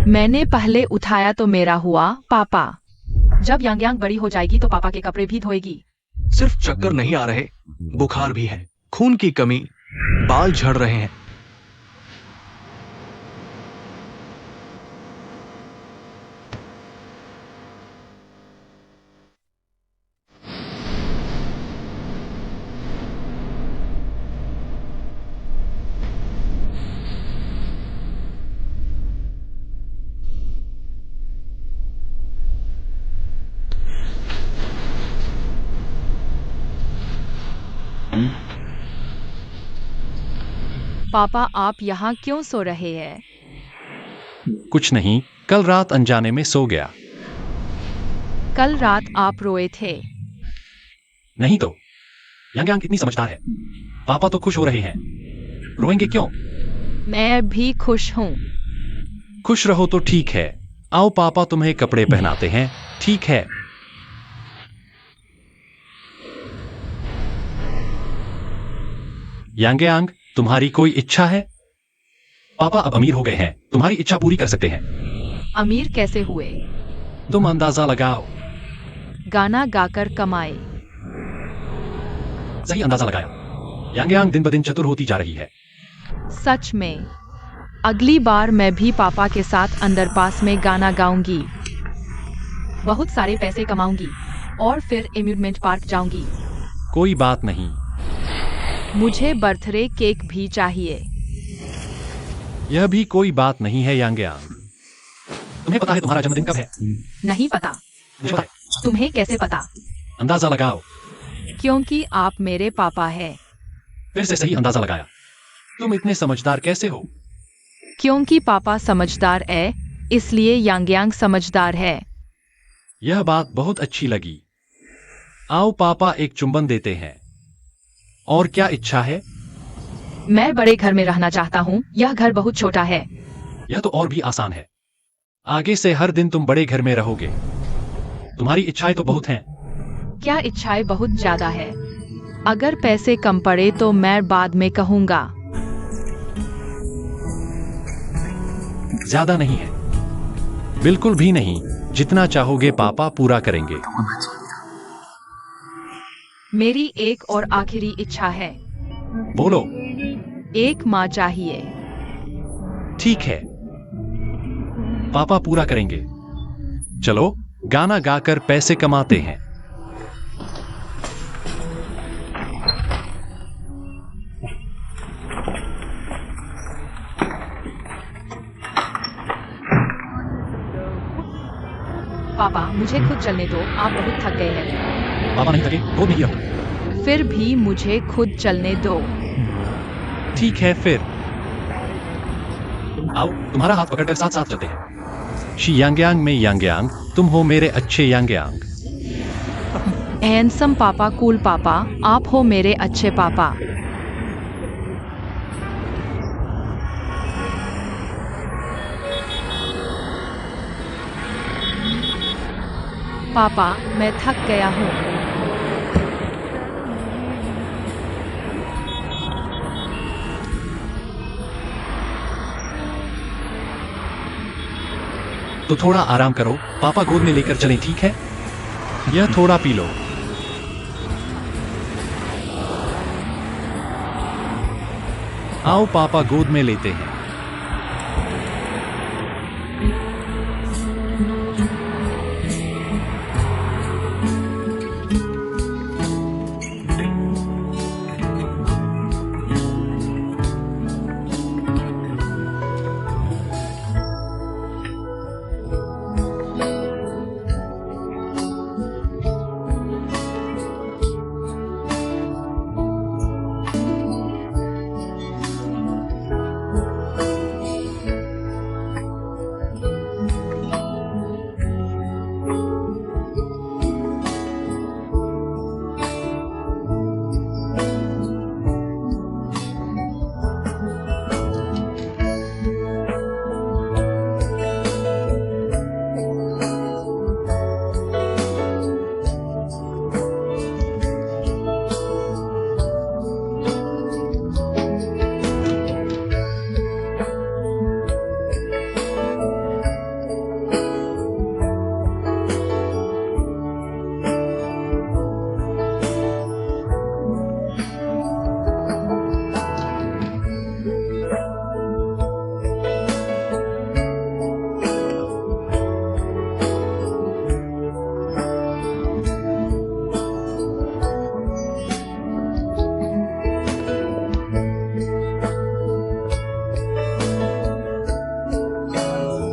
मैंने पहले उठाया तो मेरा हुआ पापा। जब यांग यांग बड़ी हो जाएगी तो पापा के कपड़े भी धोएगी। सिर्फ चक्कर नहीं आ रहे, बुखार भी है, खून की कमी, बाल झड़ रहे हैं। पापा आप यहाँ क्यों सो रहे हैं? कुछ नहीं, कल रात अनजाने में सो गया। कल रात आप रोए थे। नहीं तो, यांग यांग कितनी समझदार है। पापा तो खुश हो रहे हैं, रोएंगे क्यों? मैं भी खुश हूँ। खुश रहो तो ठीक है। आओ पापा तुम्हें कपड़े पहनाते हैं, ठीक है? यांग यांग, तुम्हारी कोई इच्छा है? पापा अब अमीर हो गए हैं, तुम्हारी इच्छा पूरी कर सकते हैं। अमीर कैसे हुए? तुम अंदाजा लगाओ। गाना गाकर कमाए। सही अंदाजा लगाया। यांग यांग दिन ब दिन चतुर होती जा रही है। सच में, अगली बार मैं भी पापा के साथ अंडरपास में गाना गाऊंगी। बहुत सारे पैसे कमाऊंगी और फिर एम्यूजमेंट पार्क जाऊंगी। कोई बात नहीं। मुझे बर्थडे केक भी चाहिए। यह भी कोई बात नहीं है यांग यांग। तुम्हें पता है तुम्हारा जन्मदिन कब है? नहीं पता। मुझे पता है। तुम्हें कैसे पता? अंदाजा लगाओ। क्योंकि आप मेरे पापा हैं। फिर से सही अंदाजा लगाया। तुम इतने समझदार कैसे हो? क्योंकि पापा समझदार है, इसलिए यांग यांग समझदार है। यह बात बहुत अच्छी लगी। आओ पापा एक चुंबन देते हैं। और क्या इच्छा है? मैं बड़े घर में रहना चाहता हूँ। यह घर बहुत छोटा है। यह तो और भी आसान है। आगे से हर दिन तुम बड़े घर में रहोगे। तुम्हारी इच्छाएं तो बहुत हैं। क्या इच्छाएं बहुत ज्यादा है? अगर पैसे कम पड़े तो मैं बाद में कहूँगा। ज्यादा नहीं है, बिल्कुल भी नहीं। जितना चाहोगे पापा पूरा करेंगे। मेरी एक और आखिरी इच्छा है। बोलो। एक माँ चाहिए। ठीक है, पापा पूरा करेंगे। चलो गाना गाकर पैसे कमाते हैं। पापा मुझे खुद चलने दो, आप बहुत थक गए हैं। पापा नहीं थके, गोद में ही रहो। फिर भी मुझे खुद चलने दो। ठीक है फिर आओ, तुम्हारा हाथ पकड़कर साथ साथ चलते हैं। शी यांगयांग में यांगयांग, तुम हो मेरे अच्छे यांगयांग। हैंडसम पापा, कूल पापा, आप हो मेरे अच्छे पापा। पापा मैं थक गया हूँ। तो थोड़ा आराम करो, पापा गोद में लेकर चलें, ठीक है? यह थोड़ा पी लो। आओ पापा गोद में लेते हैं।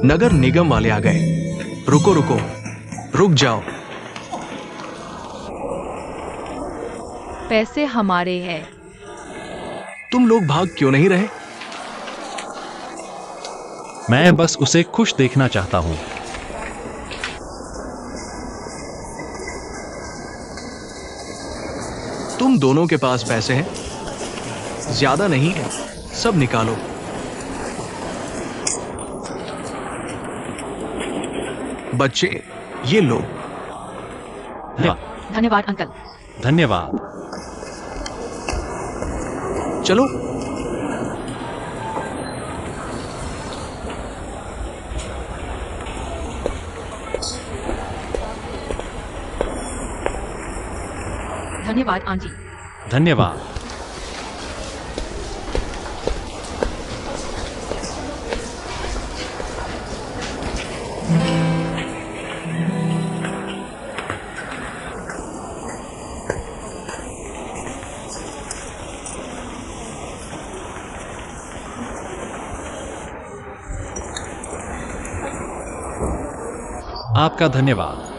नगर निगम वाले आ गए। रुको रुको, रुक जाओ। पैसे हमारे हैं। तुम लोग भाग क्यों नहीं रहे? मैं बस उसे खुश देखना चाहता हूं। तुम दोनों के पास पैसे हैं? ज्यादा नहीं है, सब निकालो। बच्चे, ये लो। धन्यवाद अंकल। धन्यवाद। चलो। धन्यवाद आंटी। धन्यवाद। आपका धन्यवाद।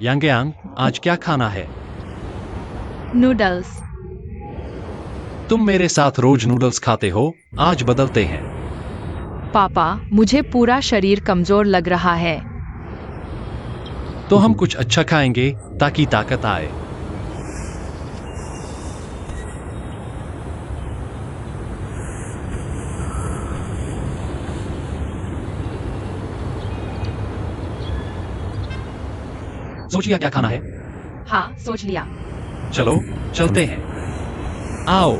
यांगयांग, आज क्या खाना है? नूडल्स। तुम मेरे साथ रोज नूडल्स खाते हो, आज बदलते हैं। पापा मुझे पूरा शरीर कमजोर लग रहा है। तो हम कुछ अच्छा खाएंगे ताकि ताकत आए। सोच लिया क्या खाना है? हाँ, सोच लिया। चलो चलते हैं। आओ।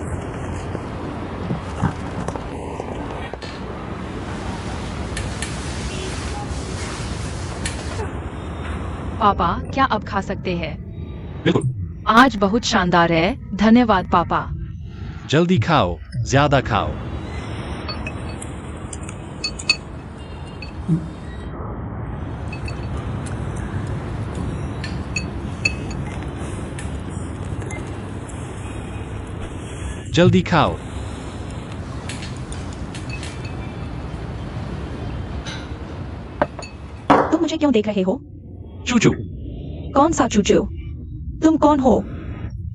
पापा, क्या अब खा सकते हैं? बिल्कुल। आज बहुत शानदार है। धन्यवाद पापा। जल्दी खाओ, ज्यादा खाओ। जल्दी खाओ। तुम मुझे क्यों देख रहे हो? चूचू। कौन सा चूचू? तुम कौन हो?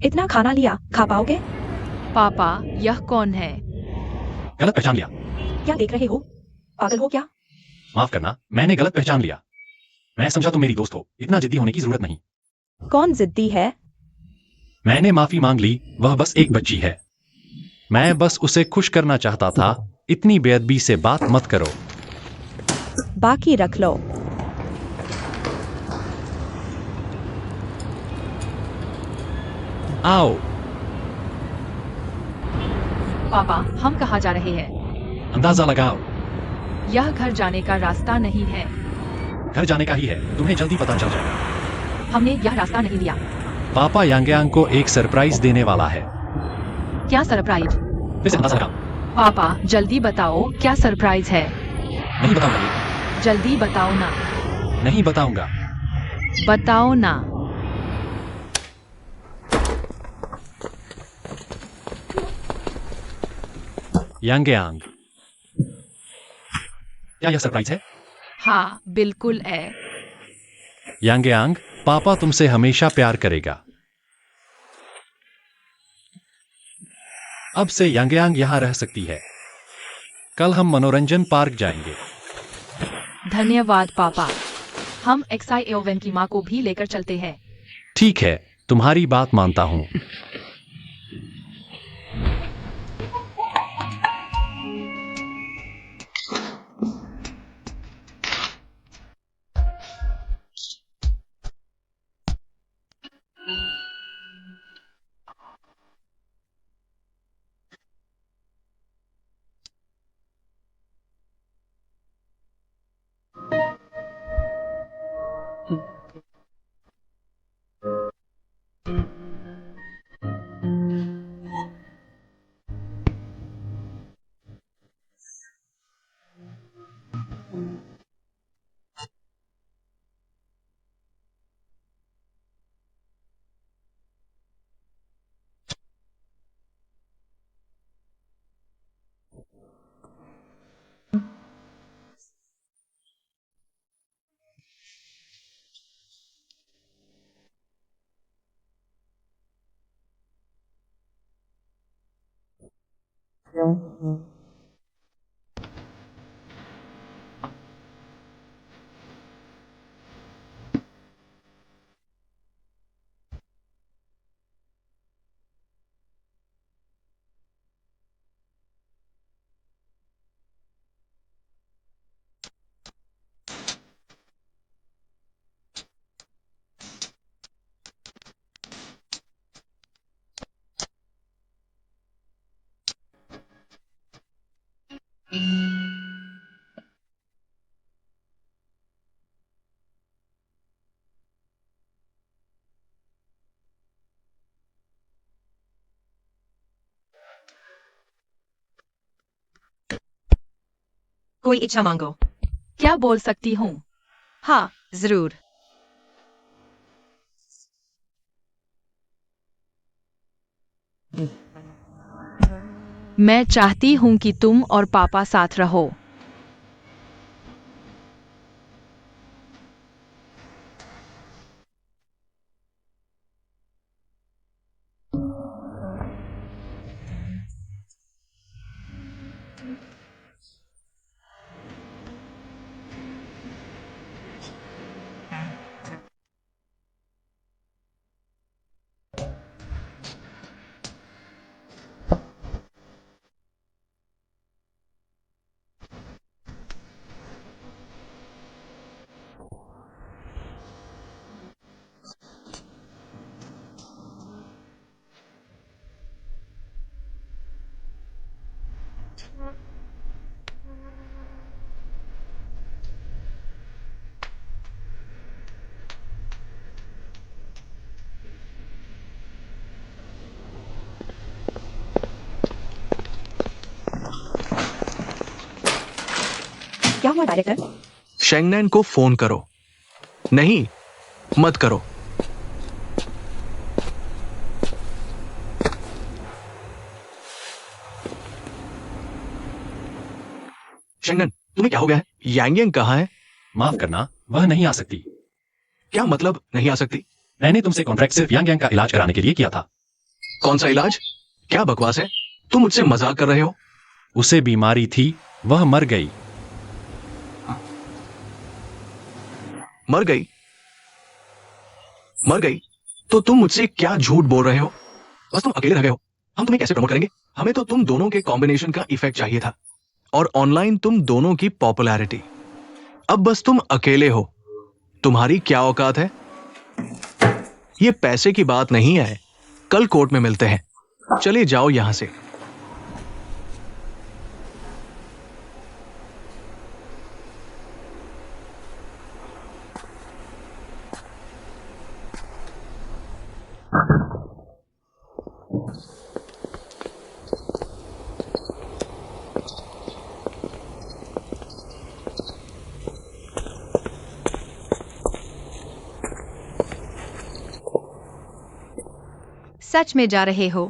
इतना खाना लिया, खा पाओगे? पापा, यह कौन है? गलत पहचान लिया। क्या देख रहे हो? पागल हो क्या? माफ करना, मैंने गलत पहचान लिया। मैं समझा तुम मेरी दोस्त हो, इतना जिद्दी होने की जरूरत नहीं। कौन जिद्दी है? मैंने माफी मांग ली, वह बस एक बच्ची है। मैं बस उसे खुश करना चाहता था। इतनी बेअदबी से बात मत करो। बाकी रख लो। आओ। पापा, हम कहाँ जा रहे हैं? अंदाजा लगाओ। यह घर जाने का रास्ता नहीं है। घर जाने का ही है, तुम्हें जल्दी पता चल जाएगा। हमने यह रास्ता नहीं लिया। पापा यांगयांग को एक सरप्राइज देने वाला है। क्या सरप्राइज? फिर से अंदाजा लगाओ। पापा, जल्दी बताओ, क्या सरप्राइज है? नहीं बताऊंगा। जल्दी बताओ ना। नहीं बताऊंगा। बताओ ना। यांगयांग, क्या यह सरप्राइज है? हाँ, बिल्कुल है। यांगयांग, पापा तुमसे हमेशा प्यार करेगा। अब से यांगयांग यहां रह सकती है। कल हम मनोरंजन पार्क जाएंगे। धन्यवाद पापा। हम एक्साई एओवेन की माँ को भी लेकर चलते हैं। ठीक है, तुम्हारी बात मानता हूं। कोई इच्छा मांगो। क्या बोल सकती हूँ? हाँ, जरूर। मैं चाहती हूँ कि तुम और पापा साथ रहो। क्या हुआ डायरेक्टर? शेंगनैन को फोन करो। नहीं, मत करो। शेंगनैन, तुम्हें क्या हो गया है? यांग यांग कहाँ है? माफ करना, वह नहीं आ सकती। क्या मतलब नहीं आ सकती? मैंने तुमसे कॉन्ट्रैक्ट सिर्फ यांग यांग का इलाज कराने के लिए किया था। कौन सा इलाज? क्या बकवास है? तुम मुझसे मजाक कर रहे हो? उसे बीमारी थी, वह मर गई। मर गई? मर गई? तो तुम मुझसे क्या झूठ बोल रहे हो? बस तुम अकेले रह गए हो। हम तुम्हें कैसे प्रमोट करेंगे? हमें तो तुम दोनों के कॉम्बिनेशन का इफेक्ट चाहिए था, और ऑनलाइन तुम दोनों की पॉपुलैरिटी। अब बस तुम अकेले हो। तुम्हारी क्या औकात है? ये पैसे की बात नहीं है। कल कोर्ट में मिलते हैं। चले जाओ यहां से। सच में जा रहे हो?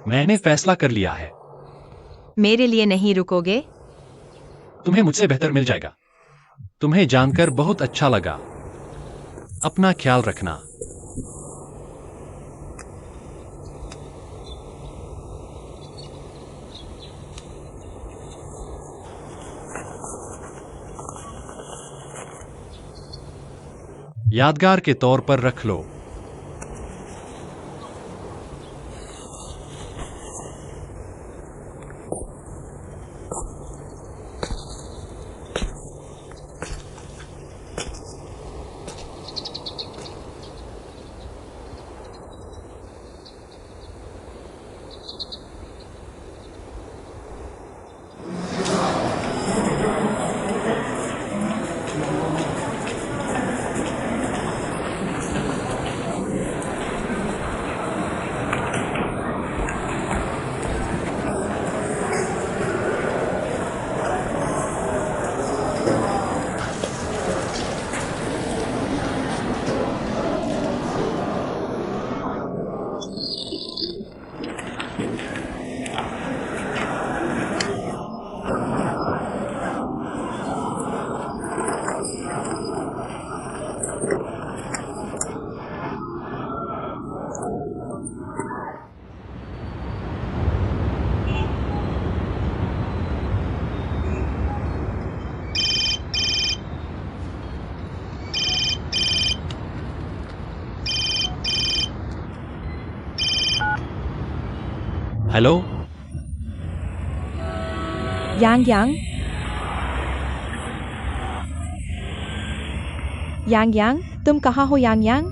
मैंने फैसला कर लिया है। मेरे लिए नहीं रुकोगे? तुम्हें मुझसे बेहतर मिल जाएगा। तुम्हें जानकर बहुत अच्छा लगा। अपना ख्याल रखना। यादगार के तौर पर रख लो। हेलो, यांग यांग? यांग यांग, तुम कहाँ हो यांग यांग?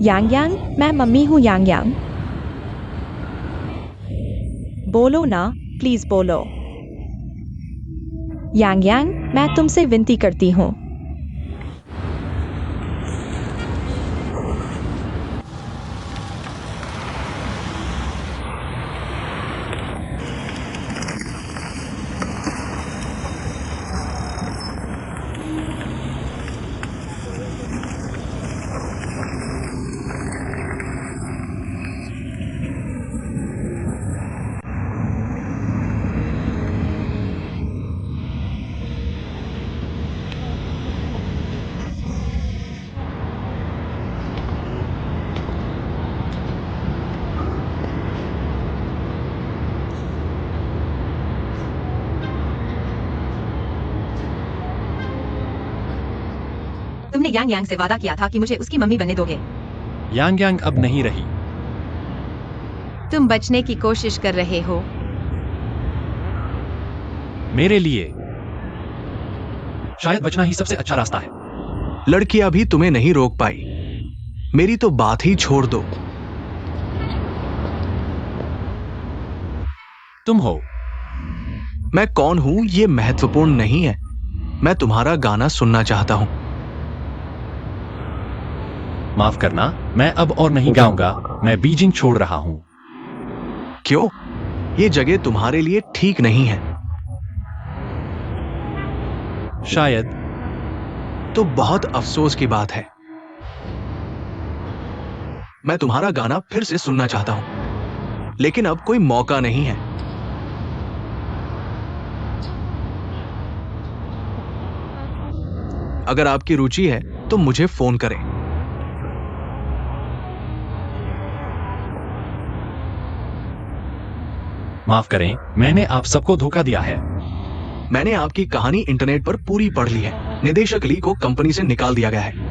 यांग यांग, मैं मम्मी हूँ यांग यांग। बोलो ना, प्लीज बोलो। यांग यांग, मैं तुमसे विनती करती हूँ। तुमने यांग यांग से वादा किया था कि मुझे उसकी मम्मी बनने दोगे। यांग यांग अब नहीं रही। तुम बचने की कोशिश कर रहे हो। मेरे लिए शायद बचना ही सबसे अच्छा रास्ता है। लड़कियां भी तुम्हें नहीं रोक पाई। मेरी तो बात ही छोड़ दो। तुम हो। मैं कौन हूं ये महत्वपूर्ण नहीं है। मैं तुम्हारा गाना सुनना चाहता हूं। माफ करना, मैं अब और नहीं गाऊंगा। मैं बीजिंग छोड़ रहा हूं। क्यों? ये जगह तुम्हारे लिए ठीक नहीं है। शायद। तो बहुत अफसोस की बात है। मैं तुम्हारा गाना फिर से सुनना चाहता हूं, लेकिन अब कोई मौका नहीं है। अगर आपकी रुचि है तो मुझे फोन करें। माफ करें, मैंने आप सबको धोखा दिया है। मैंने आपकी कहानी इंटरनेट पर पूरी पढ़ ली है। निदेशक ली को कंपनी से निकाल दिया गया है।